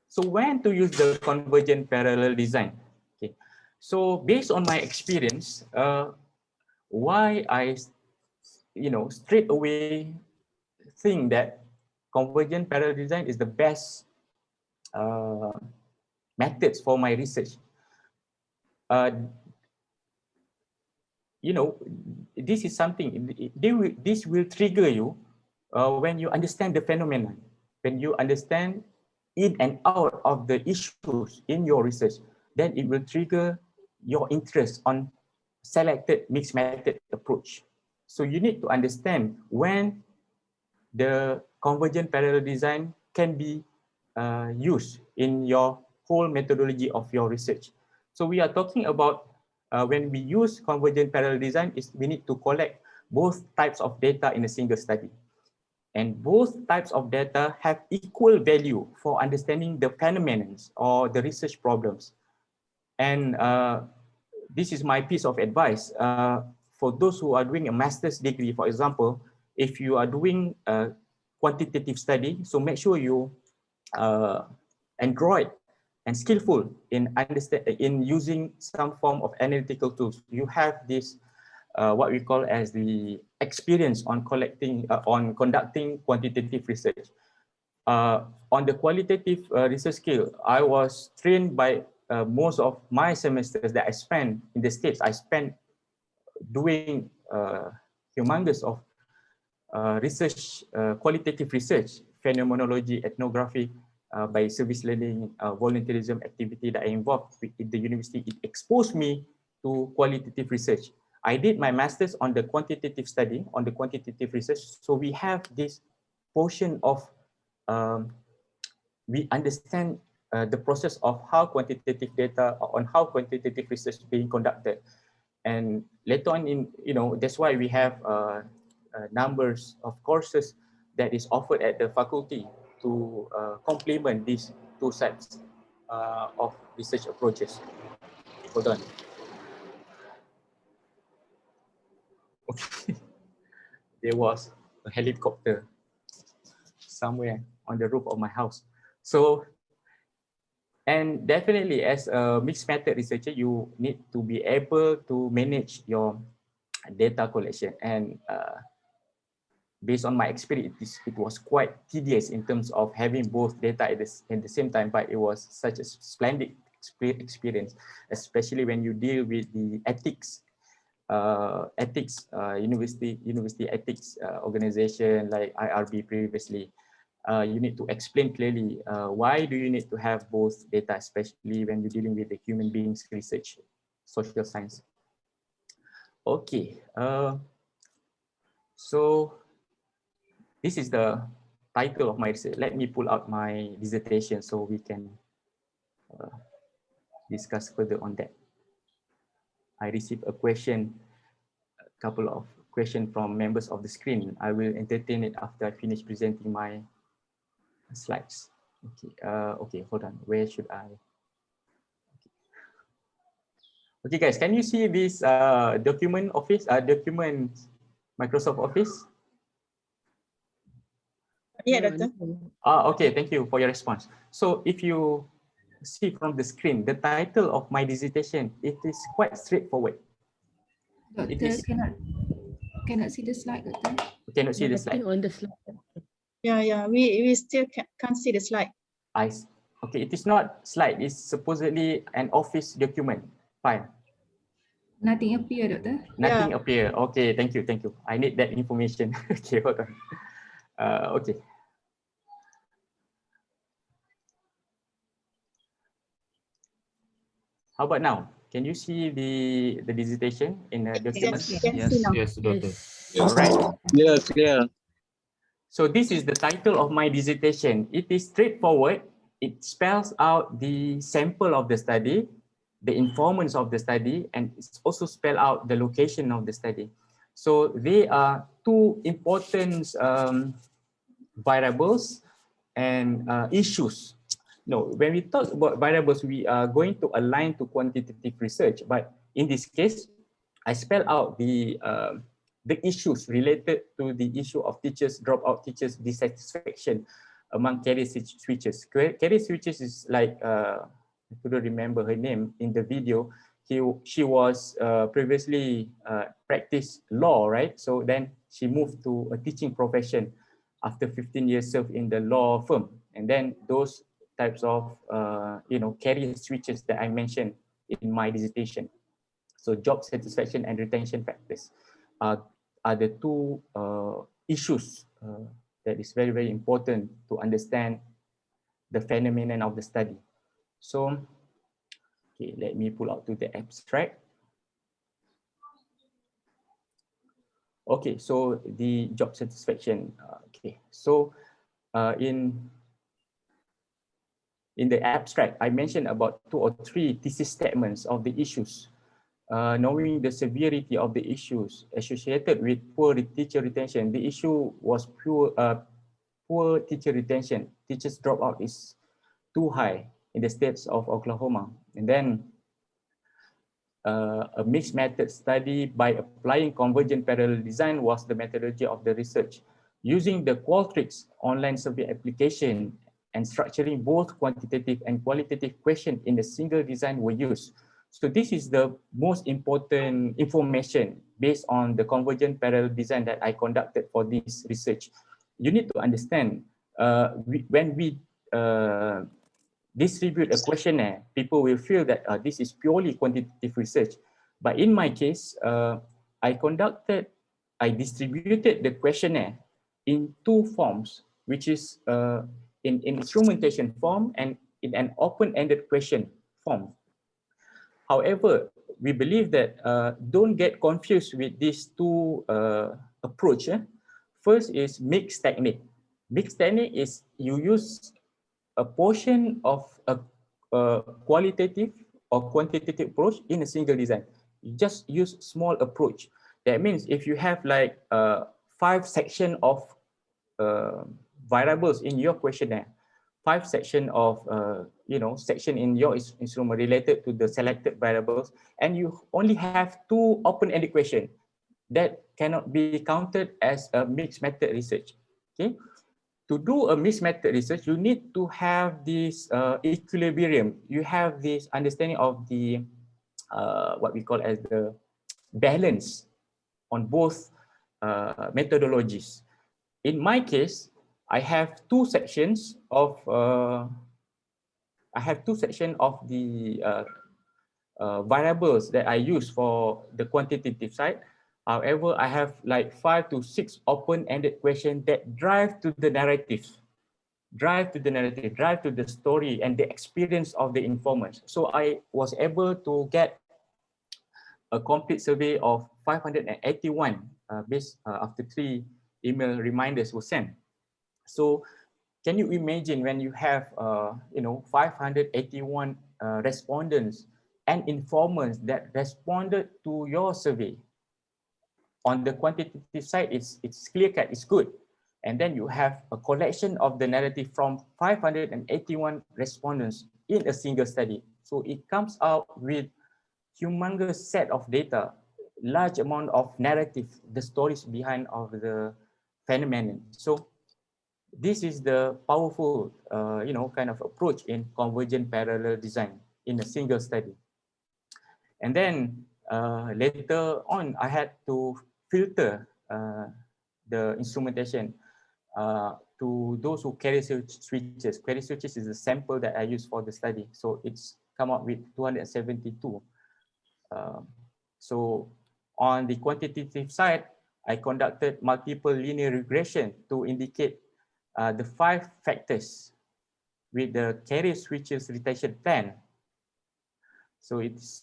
So when to use the convergent parallel design? Okay. So based on my experience, why I straight away think that convergent parallel design is the best methods for my research. you know, this is something, this will trigger you when you understand the phenomenon, when you understand in and out of the issues in your research, then it will trigger your interest on selected mixed method approach. So you need to understand when the convergent parallel design can be used in your whole methodology of your research. So we are talking about when we use convergent parallel design, is we need to collect both types of data in a single study. And both types of data have equal value for understanding the phenomena or the research problems. And this is my piece of advice. For those who are doing a master's degree, for example, if you are doing a quantitative study, so make sure you adroit and skillful in using some form of analytical tools. You have this what we call as the experience on conducting quantitative research. On the qualitative research skill, I was trained by most of my semesters that I spent in the States. I spent doing humongous of research, qualitative research, phenomenology, ethnography, by service learning, volunteerism activity that I involved in the university. It exposed me to qualitative research. I did my master's on the quantitative study, on the quantitative research. So we have this portion of, we understand the process of how quantitative data, on how quantitative research is being conducted. And later on in, that's why we have numbers of courses that is offered at the faculty to complement these two sets of research approaches. Hold on. Okay. There was a helicopter somewhere on the roof of my house. So, and definitely as a mixed method researcher, you need to be able to manage your data collection. And based on my experience, it was quite tedious in terms of having both data at the same time, but it was such a splendid experience, especially when you deal with the ethics, university ethics organization like IRB previously. You need to explain clearly why do you need to have both data, especially when you're dealing with the human beings research, social science. Okay, so this is the title of my research. Let me pull out my dissertation so we can discuss further on that. I received a couple of questions from members of the screen. I will entertain it after I finish presenting my slides. Okay, okay, hold on. Where should I? Okay, guys, can you see this document Microsoft Office? Yeah, Doctor. Okay, thank you for your response. So if you see from the screen, the title of my dissertation, it is quite straightforward. Doctor, cannot see the slide, Doctor. You cannot see the slide. On the slide. Yeah, we still can't see the slide. Okay, it is not slide, it's supposedly an office document file. Nothing appear, Doctor. Nothing appear. Okay, thank you. I need that information. Okay, hold on. Okay. How about now? Can you see the dissertation in the document? Yes, Doctor. All right. Clear. So this is the title of my dissertation. It is straightforward. It spells out the sample of the study, the informants of the study, and it's also spell out the location of the study. So they are two important variables and issues. No, when we talk about variables, we are going to align to quantitative research. But in this case, I spell out the issues related to the issue of teachers, dropout teachers, dissatisfaction among career switchers. Career switchers is like, I couldn't remember her name in the video. She was previously practiced law, right? So then she moved to a teaching profession after 15 years served in the law firm. And then those types of career switches that I mentioned in my dissertation. So job satisfaction and retention factors are the two issues that is very, very important to understand the phenomenon of the study. So, okay, let me pull out to the abstract. Okay, so the job satisfaction. Okay, so in the abstract, I mentioned about 2 or 3 thesis statements of the issues. Knowing the severity of the issues associated with poor teacher retention, the issue was poor teacher retention. Teachers dropout is too high in the states of Oklahoma. And then a mixed method study by applying convergent parallel design was the methodology of the research. Using the Qualtrics online survey application and structuring both quantitative and qualitative questions in a single design were used. So this is the most important information based on the convergent parallel design that I conducted for this research. You need to understand when we distribute a questionnaire, people will feel that this is purely quantitative research. But in my case, I distributed the questionnaire in 2 forms, which is in instrumentation form and in an open-ended question form. However, we believe that don't get confused with these 2 approach. First is mixed technique. Mixed technique is you use a portion of a qualitative or quantitative approach in a single design. You just use small approach. That means if you have like 5 section of variables in your questionnaire, 5 section of section in your instrument related to the selected variables, and you only have 2 open-ended questions, that cannot be counted as a mixed method research. Okay. To do a mixed method research, you need to have this equilibrium. You have this understanding of the what we call as the balance on both methodologies. In my case, I have 2 sections of the variables that I use for the quantitative side. However, I have like 5 to 6 open-ended questions that drive to the narrative, drive to the story and the experience of the informants. So I was able to get a complete survey of 581 based after 3 email reminders were sent. So can you imagine when you have 581 respondents and informants that responded to your survey? On the quantitative side, it's clear cut, it's good. And then you have a collection of the narrative from 581 respondents in a single study. So it comes out with humongous set of data, large amount of narrative, the stories behind of the phenomenon. So this is the powerful, kind of approach in convergent parallel design in a single study. And then later on, I had to filter the instrumentation to those who carry switches. Carry switches is a sample that I use for the study. So it's come up with 272. So on the quantitative side, I conducted multiple linear regression to indicate the 5 factors with the carrier switches retention plan. So it's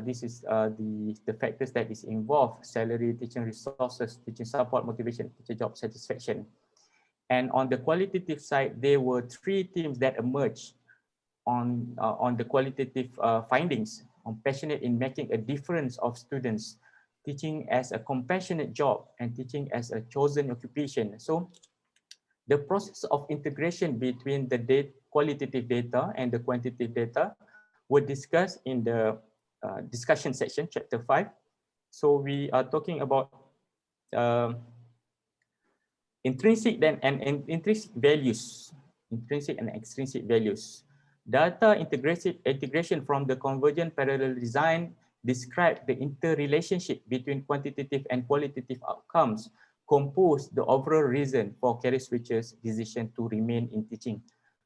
this is the factors that is involved: salary, teaching resources, teaching support, motivation, teacher job satisfaction. And on the qualitative side, there were 3 themes that emerged on the qualitative findings: on passionate in making a difference of students, teaching as a compassionate job, and teaching as a chosen occupation. So the process of integration between the qualitative data and the quantitative data were discussed in the discussion section, chapter 5. So we are talking about intrinsic and intrinsic values, intrinsic and extrinsic values. Data integration from the convergent parallel design describe the interrelationship between quantitative and qualitative outcomes, compose the overall reason for carrier switchers' decision to remain in teaching.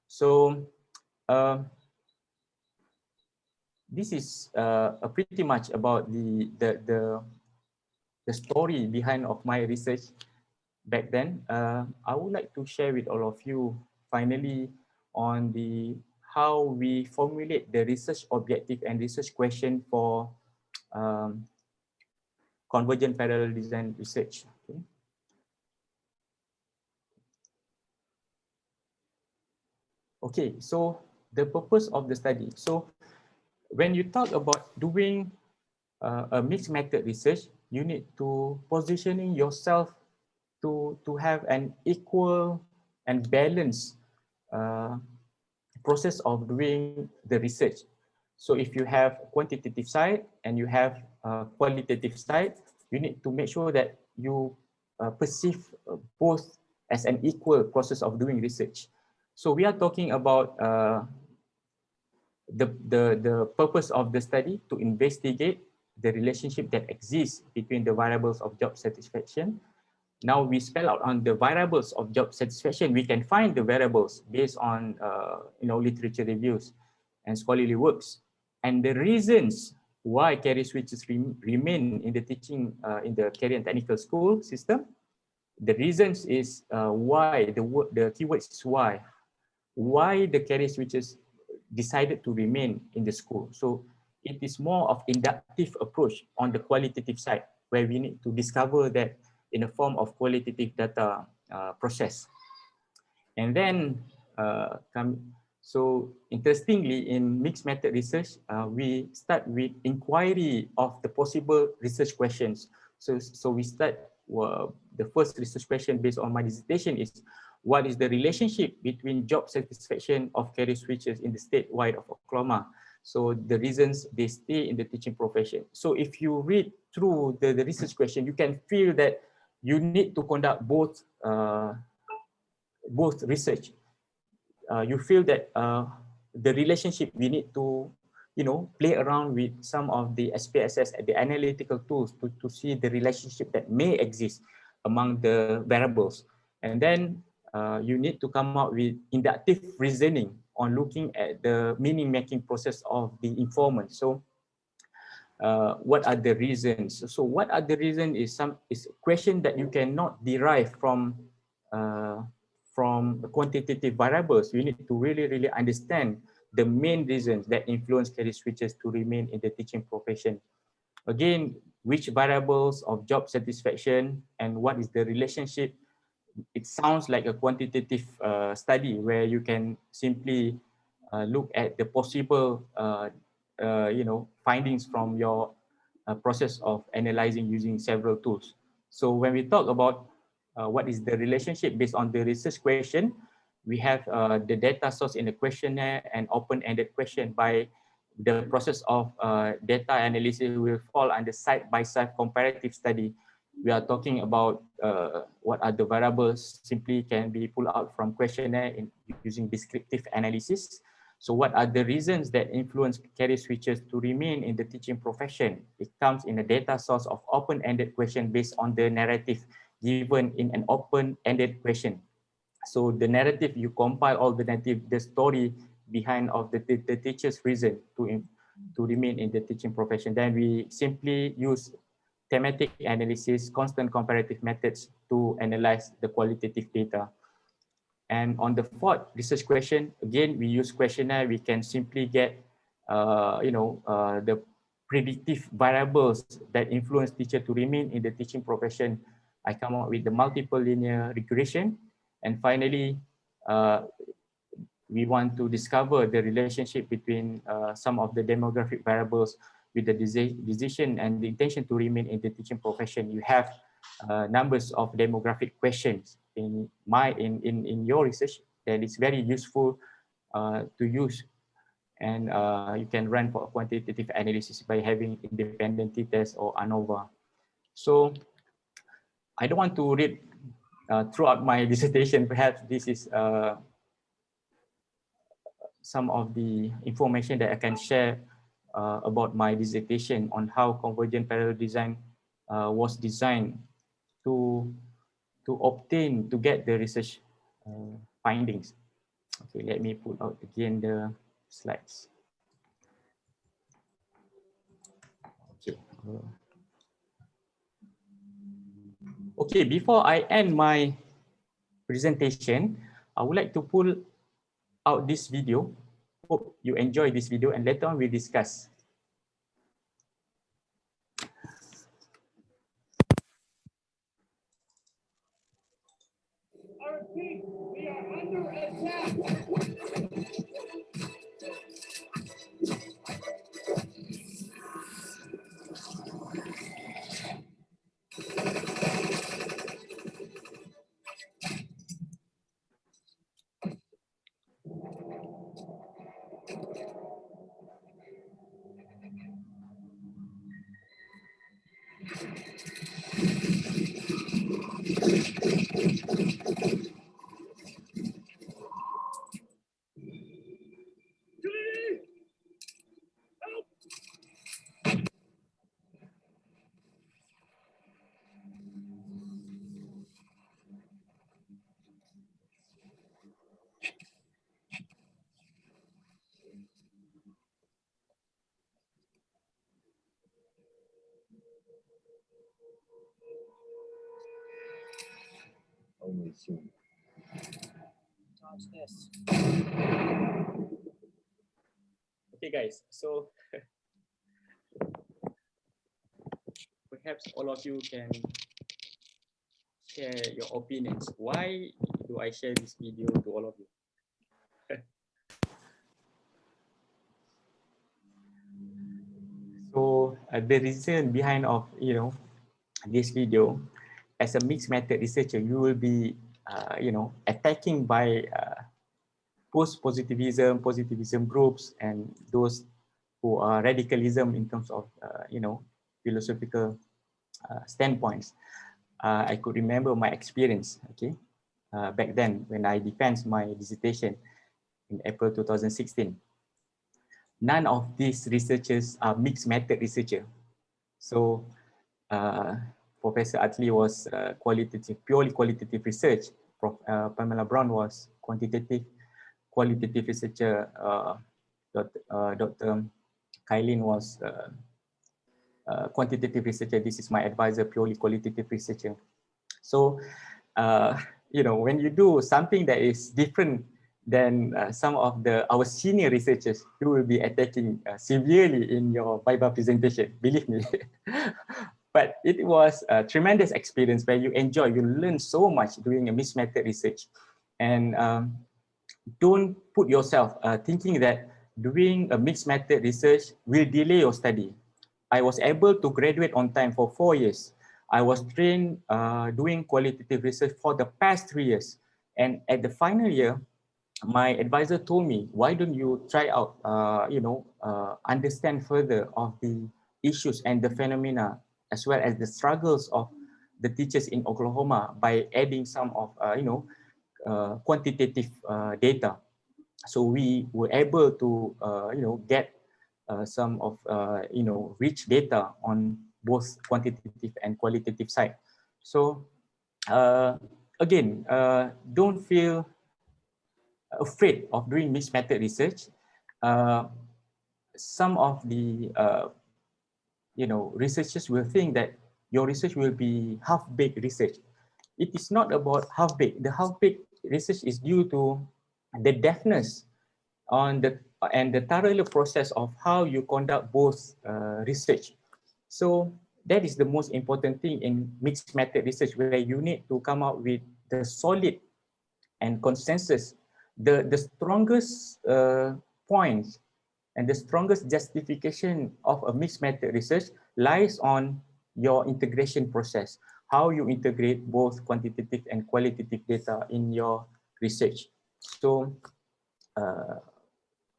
So this is pretty much about the story behind of my research back then. I would like to share with all of you finally on the how we formulate the research objective and research question for convergent parallel design research. Okay. Okay, so the purpose of the study. So when you talk about doing a mixed method research, you need to positioning yourself to have an equal and balanced process of doing the research. So if you have quantitative side and you have qualitative side, you need to make sure that you perceive both as an equal process of doing research. So we are talking about the purpose of the study to investigate the relationship that exists between the variables of job satisfaction. Now we spell out on the variables of job satisfaction. We can find the variables based on literature reviews and scholarly works, and the reasons why career switches remain in the teaching in the career and technical school system. The reasons is why the keywords is why the career switches decided to remain in the school. So it is more of inductive approach on the qualitative side, where we need to discover that in a form of qualitative data process. And then so interestingly, in mixed method research, we start with inquiry of the possible research questions. So we start the first research question based on my dissertation is, what is the relationship between job satisfaction of career switchers in the statewide of Oklahoma? So the reasons they stay in the teaching profession. So if you read through the research question, you can feel that you need to conduct both research. You feel that the relationship we need to play around with some of the SPSS, the analytical tools to see the relationship that may exist among the variables. And then you need to come up with inductive reasoning on looking at the meaning making process of the informant. So what are the reasons? So what are the reasons is a question that you cannot derive from quantitative variables. You need to really understand the main reasons that influence career switches to remain in the teaching profession. Again, which variables of job satisfaction and what is the relationship? It sounds like a quantitative study where you can simply look at the possible findings from your process of analyzing using several tools. So when we talk about what is the relationship based on the research question, we have the data source in the questionnaire and open-ended question. By the process of data analysis will fall under side-by-side comparative study. We are talking about what are the variables simply can be pulled out from questionnaire using descriptive analysis. So what are the reasons that influence career switches to remain in the teaching profession? It comes in a data source of open-ended question based on the narrative given in an open-ended question. So the narrative, you compile all the narrative, the story behind of the teacher's reason to remain in the teaching profession. Then we simply use thematic analysis, constant comparative methods to analyze the qualitative data. And on the fourth research question, again, we use questionnaire. We can simply get, the predictive variables that influence teacher to remain in the teaching profession. I come up with the multiple linear regression. And finally, we want to discover the relationship between some of the demographic variables with the decision and the intention to remain in the teaching profession. You have numbers of demographic questions in your research that is very useful to use, and you can run for a quantitative analysis by having independent t-test or ANOVA. So I don't want to read throughout my dissertation. Perhaps this is some of the information that I can share about my dissertation on how convergent parallel design was designed to get the research findings. Okay, let me pull out again the slides. Okay, before I end my presentation, I would like to pull out this video. Hope you enjoy this video, and later on we discuss. I repeat, we are under attack. Only soon. Okay, guys, so perhaps all of you can share your opinions. Why do I share this video to all of you? So the reason behind of this video, as a mixed method researcher, you will be attacking by positivism groups and those who are radicalism in terms of philosophical standpoints. I could remember my experience, okay, back then when I defended my dissertation in April 2016. None of these researchers are mixed method researcher. So Professor Atli was purely qualitative research. Pamela Brown was qualitative researcher. Dr. Kailin was quantitative researcher. This is my advisor, purely qualitative researcher. So, when you do something that is different than some of our senior researchers, you will be attacking severely in your Viva presentation, believe me. But it was a tremendous experience where you learn so much doing a mixed method research. And don't put yourself thinking that doing a mixed method research will delay your study. I was able to graduate on time for 4 years. I was trained doing qualitative research for the past 3 years. And at the final year, my advisor told me, why don't you try out, understand further of the issues and the phenomena, as well as the struggles of the teachers in Oklahoma by adding some of, quantitative data. So we were able to, get some of, rich data on both quantitative and qualitative side. So again, don't feel afraid of doing mixed method research. Some of the researchers will think that your research will be half-baked research. It is not about half-baked. The half-baked research is due to the deftness and the thorough process of how you conduct both research. So that is the most important thing in mixed method research, where you need to come up with the solid and consensus, the strongest points and the strongest justification of a mixed method research lies on your integration process, how you integrate both quantitative and qualitative data in your research. So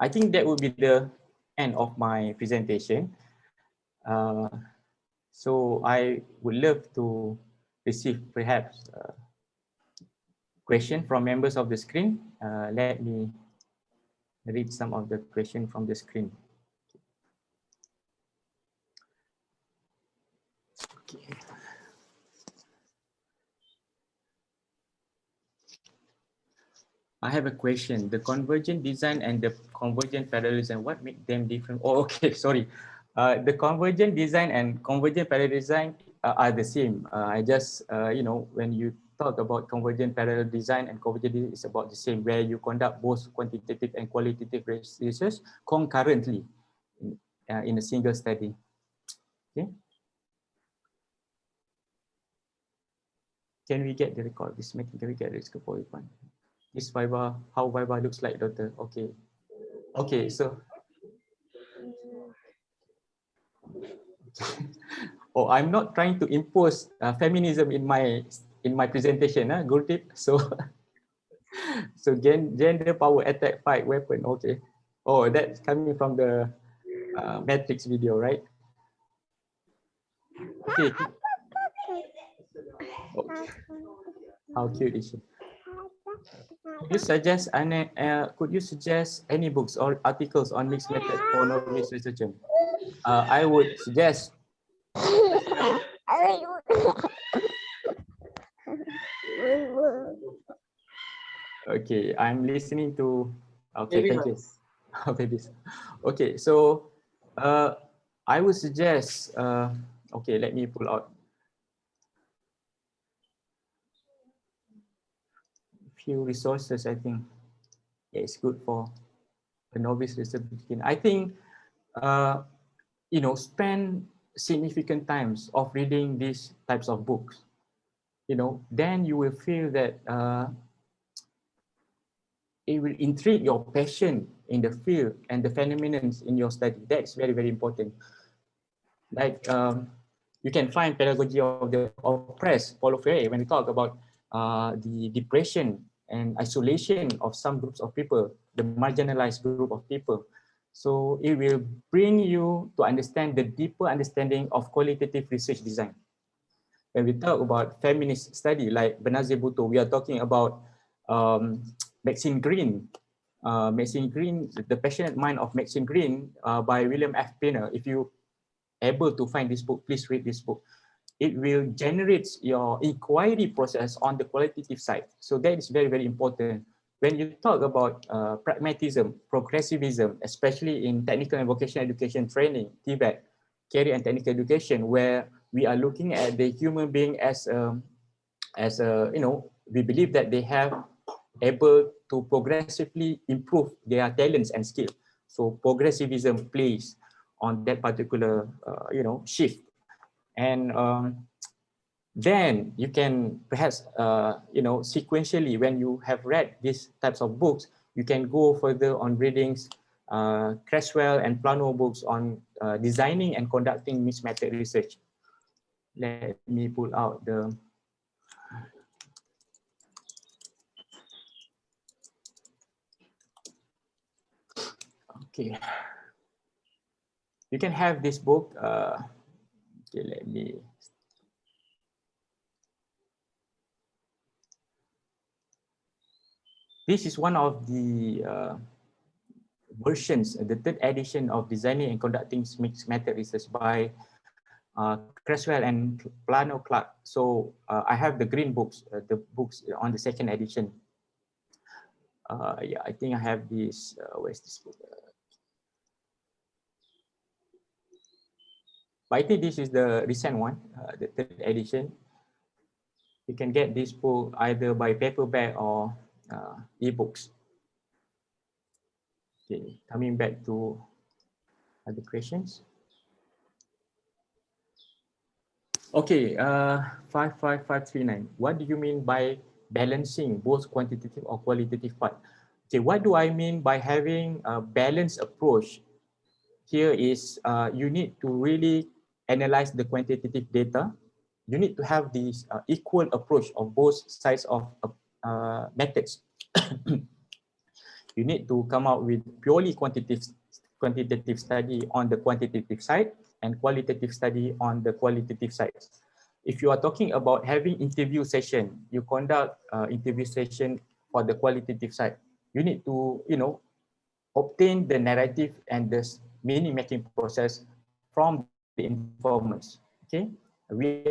I think that would be the end of my presentation. So I would love to receive perhaps question from members of the screen. Let me read some of the questions from the screen. Okay. I have a question. The convergent design and the convergent parallelism, what make them different? Oh, okay, sorry. The convergent design and convergent parallel design are the same. I just, when you talk about convergent parallel design and convergent design, it's about the same, where you conduct both quantitative and qualitative research concurrently in a single study. Okay. Can we get the record? This making, can we get the record for one? This Viva, how Viva looks like, daughter. Okay. Okay, so. Oh, I'm not trying to impose feminism in my presentation, Gurdeep. So, so gender power attack fight weapon. Okay. Oh, that's coming from the Matrix video, right? Okay. Oh, how cute is she? Could you suggest any books or articles on mixed method for novice researcher? I would suggest. Okay, I'm listening to. Okay, thank you. Babies. Okay, so I would suggest. Okay, let me pull out a few resources. I think it's good for a novice researcher. I think spend significant times of reading these types of books. Then you will feel that it will intrigue your passion in the field and the phenomena in your study. That's very, very important. Like you can find Pedagogy of the Oppressed, Paulo Freire, when we talk about the depression and isolation of some groups of people, the marginalized group of people. So it will bring you to understand the deeper understanding of qualitative research design. When we talk about feminist study like Benazir Bhutto, we are talking about Maxine Green. Maxine Green, The Passionate Mind of Maxine Green by William F. Pinner. If you able to find this book, please read this book. It will generate your inquiry process on the qualitative side. So that is very, very important. When you talk about pragmatism, progressivism, especially in technical and vocational education training, TVET, career and technical education, where we are looking at the human being as we believe that they have able to progressively improve their talents and skill. So progressivism plays on that particular, shift. And then you can perhaps, sequentially, when you have read these types of books, you can go further on readings, Creswell and Plano books on designing and conducting mixed method research. Let me pull out the. Okay. You can have this book. Okay, let me. This is one of the versions, the third edition of Designing and Conducting Mixed Method Research by Creswell and Plano Clark. So I have the green books, the books on the second edition. Yeah, I think I have this. Where's this book? But I think this is the recent one, the third edition. You can get this book either by paperback or ebooks. Okay, coming back to other questions. Okay, 55539. What do you mean by balancing both quantitative or qualitative part? Okay, what do I mean by having a balanced approach? Here is you need to really analyze the quantitative data. You need to have this equal approach of both sides of methods. You need to come out with purely quantitative study on the quantitative side and qualitative study on the qualitative side. If you are talking about having interview session, you conduct interview session for the qualitative side. You need to, obtain the narrative and the meaning making process from the informants. Okay, we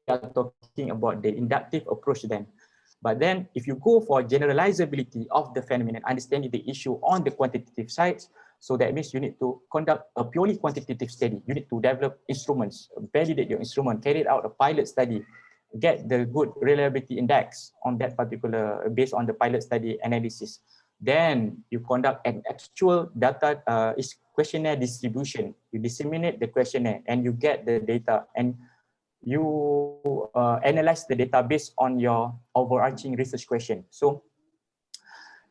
are talking about the inductive approach then. But then if you go for generalizability of the phenomenon, understanding the issue on the quantitative side, So that means you need to conduct a purely quantitative study. You need to develop instruments, validate your instrument, carry out a pilot study, get the good reliability index on that particular, based on the pilot study analysis. Then you conduct an actual data questionnaire distribution. You disseminate the questionnaire and you get the data, and you analyze the data based on your overarching research question. So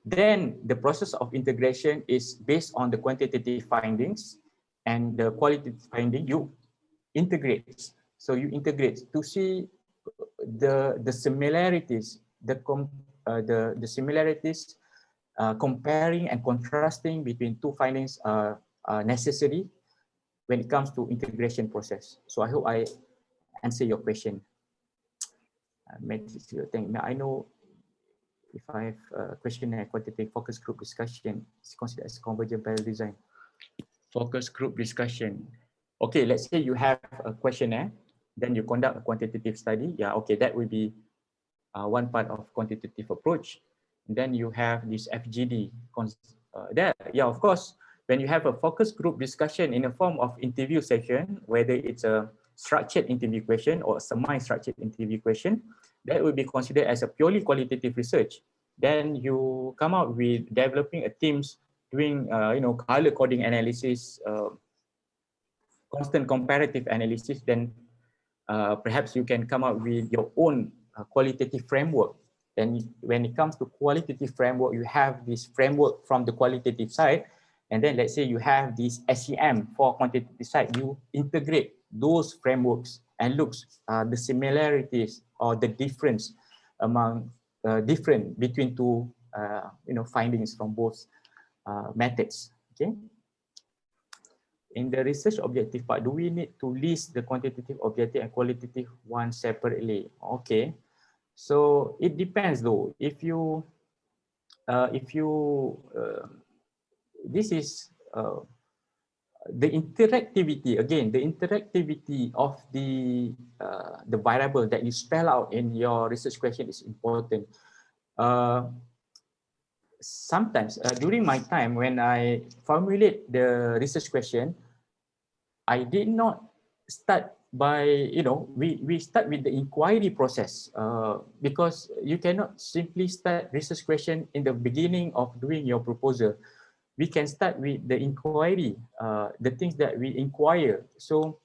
then the process of integration is based on the quantitative findings and the qualitative finding. You integrate. So you integrate to see the similarities, the similarities, comparing and contrasting between two findings are necessary when it comes to integration process. So I hope I answer your question. I know if I have a questionnaire, quantitative focus group discussion is considered as convergent parallel design. Focus group discussion. Okay, let's say you have a questionnaire, then you conduct a quantitative study. Yeah, okay, that will be one part of quantitative approach. And then you have this FGD. Yeah, of course, when you have a focus group discussion in a form of interview session, whether it's a structured interview question or a semi-structured interview question, that will be considered as a purely qualitative research. Then you come out with developing a teams doing color coding analysis, constant comparative analysis. Then perhaps you can come up with your own qualitative framework. Then when it comes to qualitative framework, you have this framework from the qualitative side. And then let's say you have this SEM for quantitative side, you integrate those frameworks and looks the similarities or the difference among different between two findings from both methods. Okay. In the research objective part, do we need to list the quantitative objective and qualitative one separately? Okay. So it depends though. If you this is the interactivity, again, the interactivity of the variable that you spell out in your research question is important. Sometimes during my time when I formulate the research question, I did not start by, we start with the inquiry process because you cannot simply start research question in the beginning of doing your proposal. We can start with the inquiry, the things that we inquire. So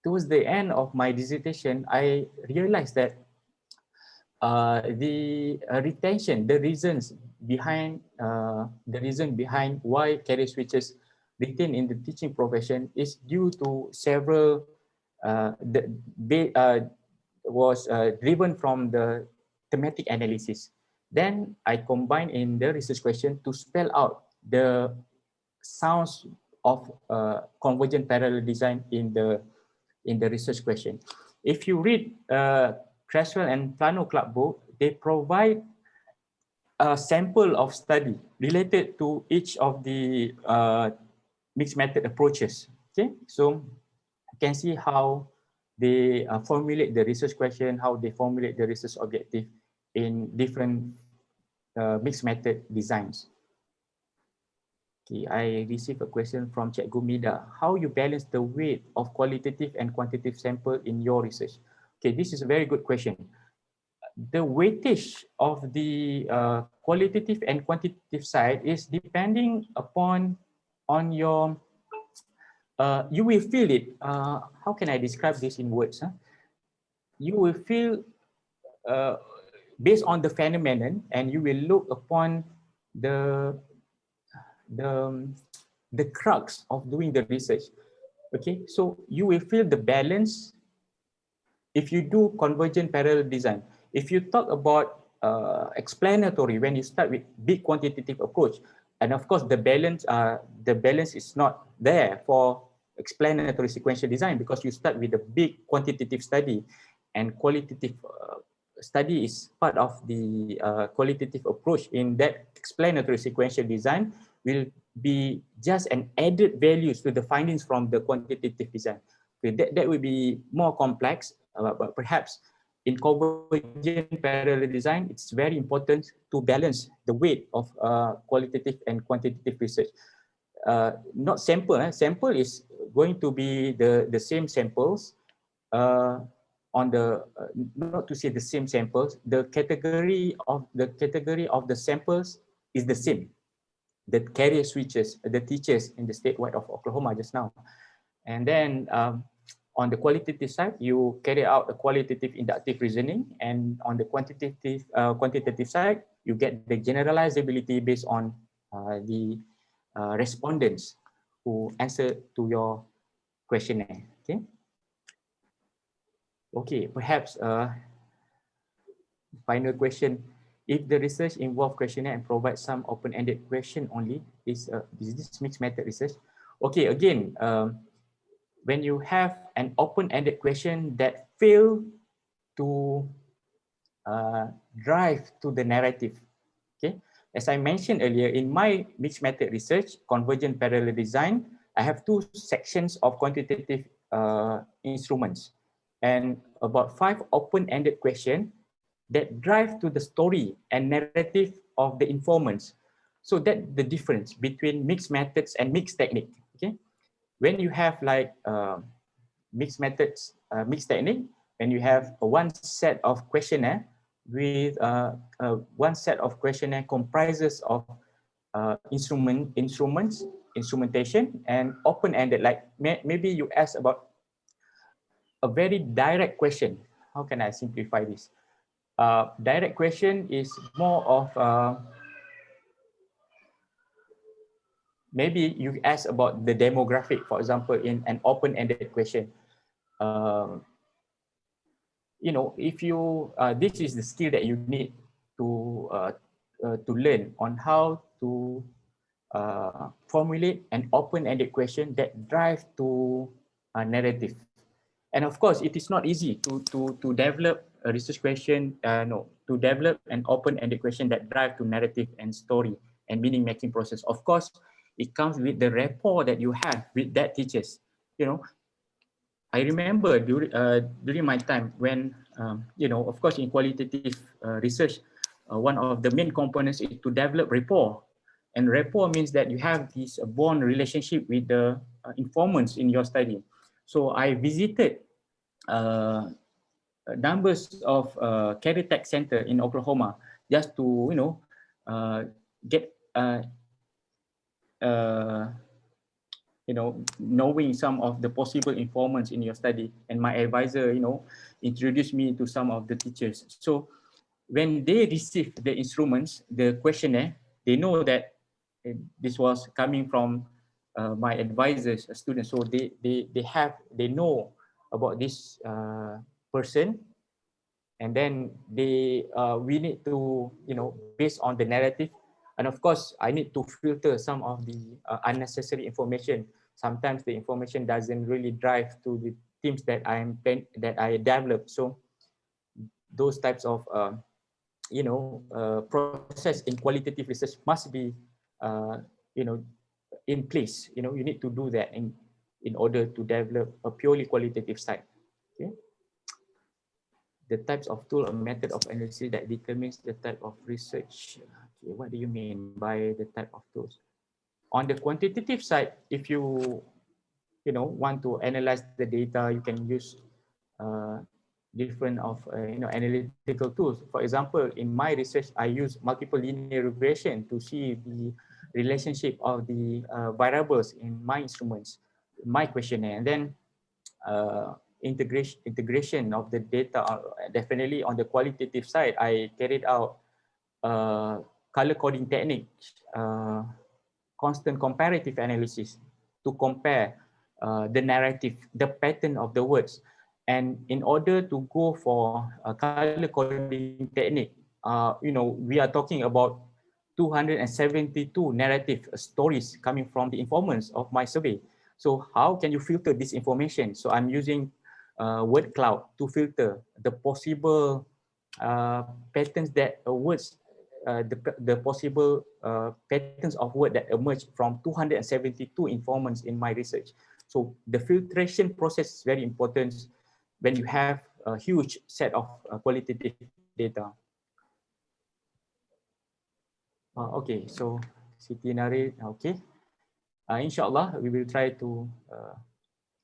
towards the end of my dissertation, I realized that the retention, the reasons behind why career switches retain in the teaching profession is due to several was driven from the thematic analysis. Then I combine in the research question to spell out the sounds of convergent parallel design in the research question. If you read Creswell and Plano Club book, they provide a sample of study related to each of the mixed method approaches. Okay, so you can see how they formulate the research question, how they formulate the research objective in different mixed method designs. Okay, I received a question from Cikgu Mida. How you balance the weight of qualitative and quantitative sample in your research? Okay, this is a very good question. The weightage of the qualitative and quantitative side is depending upon on your, you will feel it. How can I describe this in words? You will feel based on the phenomenon, and you will look upon the crux of doing the research. Okay, so you will feel the balance if you do convergent parallel design. If you talk about explanatory, when you start with big quantitative approach, and of course the balance is not there for explanatory sequential design because you start with a big quantitative study, and qualitative study is part of the qualitative approach. In that explanatory sequential design will be just an added values to the findings from the quantitative design. Okay, that will be more complex, but perhaps in convergent parallel design, it's very important to balance the weight of qualitative and quantitative research. Not sample, sample is going to be the same samples on the, not to say the same samples, the category of the samples is the same. The carrier switches, the teachers in the statewide of Oklahoma just now. And then on the qualitative side, you carry out a qualitative inductive reasoning, and on the quantitative side, you get the generalizability based on the respondents who answer to your questionnaire. Okay. Okay, perhaps final question. If the research involves questionnaire and provides some open-ended question only, is this mixed method research? Okay, again, when you have an open-ended question that fail to drive to the narrative, okay? As I mentioned earlier, in my mixed method research, convergent parallel design, I have two sections of quantitative instruments and about 5 open-ended questions that drive to the story and narrative of the informants. So that the difference between mixed methods and mixed technique, okay? When you have like mixed methods, mixed technique, when you have one set of questionnaire with one set of questionnaire comprises of instrumentation and open-ended, like maybe you ask about a very direct question. How can I simplify this? Direct question is more of maybe you ask about the demographic, for example, in an open-ended question. You know, if you this is the skill that you need to learn on how to formulate an open-ended question that drive to a narrative. And of course, it is not easy to develop a research question, to develop an open-ended question that drive to narrative and story and meaning-making process. Of course, it comes with the rapport that you have with that teachers. You know, I remember during my time when, you know, of course, in qualitative research, one of the main components is to develop rapport. And rapport means that you have this bond relationship with the informants in your study. So I visited numbers of career tech center in Oklahoma just to, you know, get you know, knowing some of the possible informants in your study. And my advisor, you know, introduced me to some of the teachers. So when they receive the instruments, the questionnaire, they know that this was coming from my advisor's students. So they know about this person, and then we need to, you know, based on the narrative. And of course, I need to filter some of the unnecessary information. Sometimes the information doesn't really drive to the themes that I develop. So those types of you know, process in qualitative research must be you know, in place. You know, you need to do that in order to develop a purely qualitative side. Okay. The types of tool or method of analysis that determines the type of research. Okay, what do you mean by the type of tools? On the quantitative side, if you know, want to analyze the data, you can use different of you know, analytical tools. For example, in my research, I use multiple linear regression to see the relationship of the variables in my instruments, my questionnaire, and then integration of the data. Definitely on the qualitative side, I carried out color coding techniques, constant comparative analysis to compare the narrative, the pattern of the words. And in order to go for a color coding technique, you know, we are talking about 272 narrative stories coming from the informants of my survey. So how can you filter this information? So I'm using word cloud to filter the possible patterns that words, the possible patterns of word that emerge from 272 informants in my research. So the filtration process is very important when you have a huge set of qualitative data. Okay, so Siti Nari, okay. Inshallah, we will try to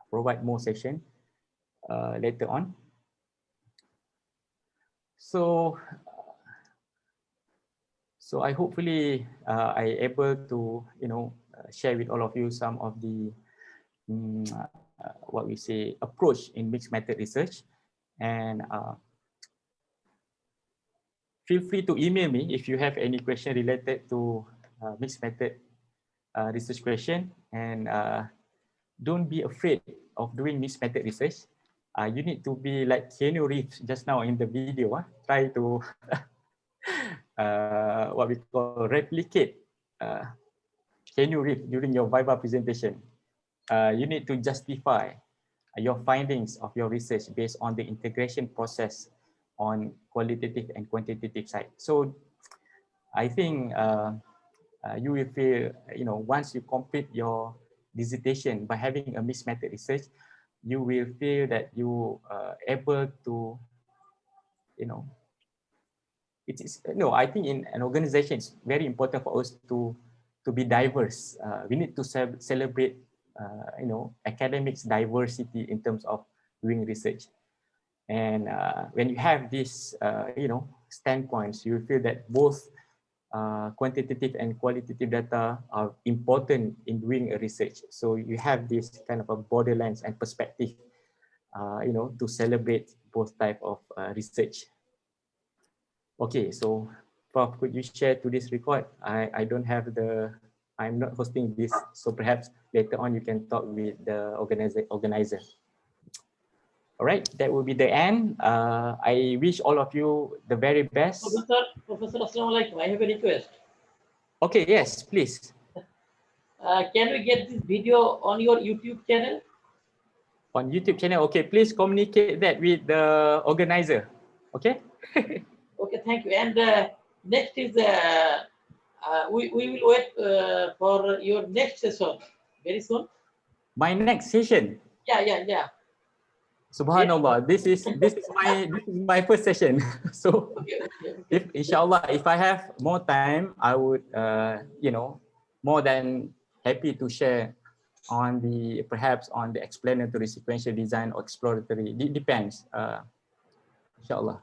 provide more session later on. So I hopefully I able to share with all of you some of the what we say approach in mixed method research, and feel free to email me if you have any question related to mixed method research question, and don't be afraid of doing mixed method research. You need to be like Keanu Reeves just now in the video. Try to what we call replicate Keanu Reeves during your Viva presentation. You need to justify your findings of your research based on the integration process on qualitative and quantitative side. So I think you will feel, once you complete your dissertation by having a mixed method research, you will feel that you are able to, I think in an organization, it's very important for us to be diverse. We need to celebrate, academics diversity in terms of doing research. And when you have these, standpoints, you feel that both quantitative and qualitative data are important in doing a research. So you have this kind of a borderlands and perspective, to celebrate both type of research. Okay, so Prof, could you share to this record? I don't have I'm not hosting this, so perhaps later on you can talk with the organizer. All right, that will be the end. I wish all of you the very best. Professor, Assalamualaikum. I have a request. Okay, yes, please. Can we get this video on your YouTube channel? On YouTube channel, okay. Please communicate that with the organizer. Okay. Okay, thank you. And next is we will wait for your next session very soon. My next session. Yeah. Subhanallah, this is my first session. So, okay. If inshallah, if I have more time, I would more than happy to share on perhaps on the explanatory sequential design or exploratory. It depends. Inshallah.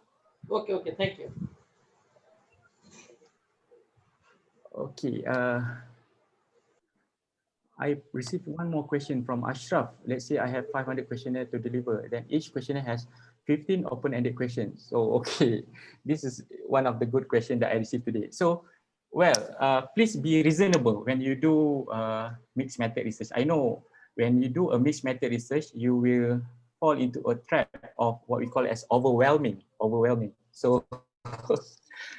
Okay, thank you. Okay. I received one more question from Ashraf. Let's say I have 500 questionnaire to deliver. Then each questionnaire has 15 open-ended questions. So, okay, this is one of the good questions that I received today. So, well, please be reasonable when you do mixed method research. I know when you do a mixed method research, you will fall into a trap of what we call as overwhelming. So,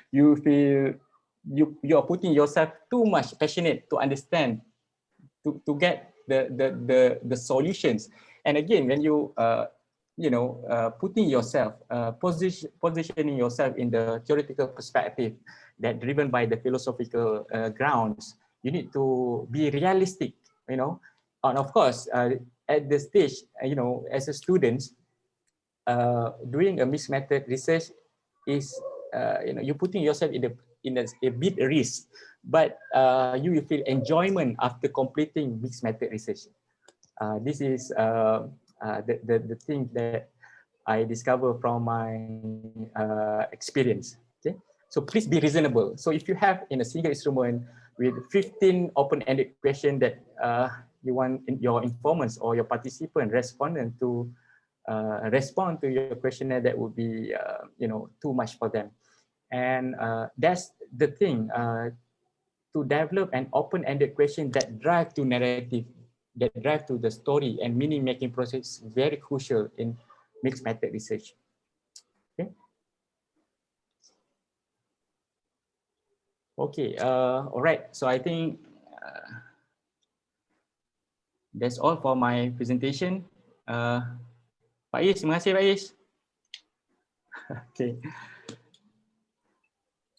you feel you are putting yourself too much passionate to understand, to get the solutions. And again, when you putting yourself, positioning yourself in the theoretical perspective that driven by the philosophical grounds, you need to be realistic, and of course, at the stage, as a student, doing a mixed method research is, you're putting yourself in a bit risk, but you will feel enjoyment after completing mixed method research. This is the thing that I discover from my experience. Okay, so please be reasonable. So if you have in a single instrument with 15 open-ended questions that you want your informants or your participant respondent to respond to your questionnaire, that would be too much for them. And that's the thing, to develop an open-ended question that drive to narrative, that drive to the story and meaning-making process, very crucial in mixed method research. Okay. Okay. All right. So I think that's all for my presentation. Pak Is, terima kasih Pak Is. Okay.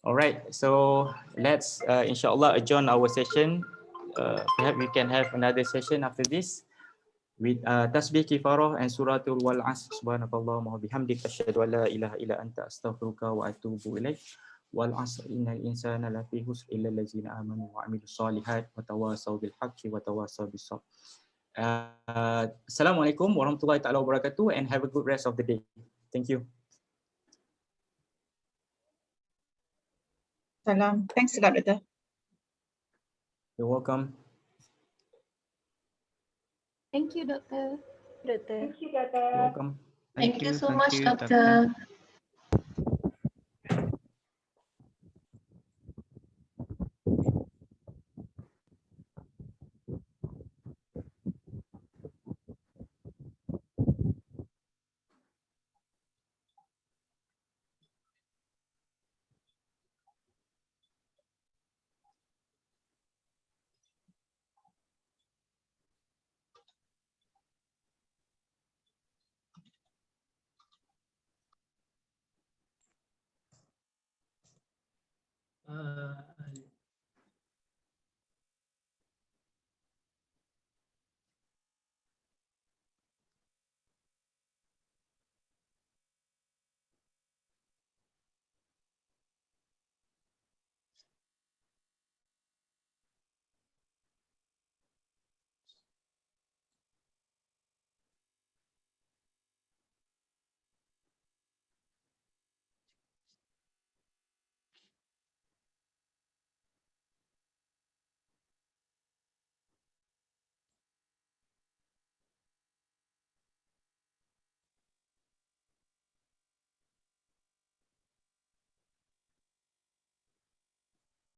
All right, so let's inshallah adjourn our session. Perhaps we can have another session after this. with tasbih kifarah and suratul wal asr, subhanakallahumma wa bihamdika asyhadu an la ilaha illa anta astaghfiruka wa atubu ilaik. Wal asr innal insana lafi khusr illa allazina amanu wa amilus solihat wa tawasaw bil haqqi wa tawasaw bis sabr. Assalamualaikum warahmatullahi taala wabarakatuh, and have a good rest of the day. Thank you. Salam. Thanks a lot, Dr. You're welcome. Thank you, Doctor. You're welcome. Thank you so much, Doctor.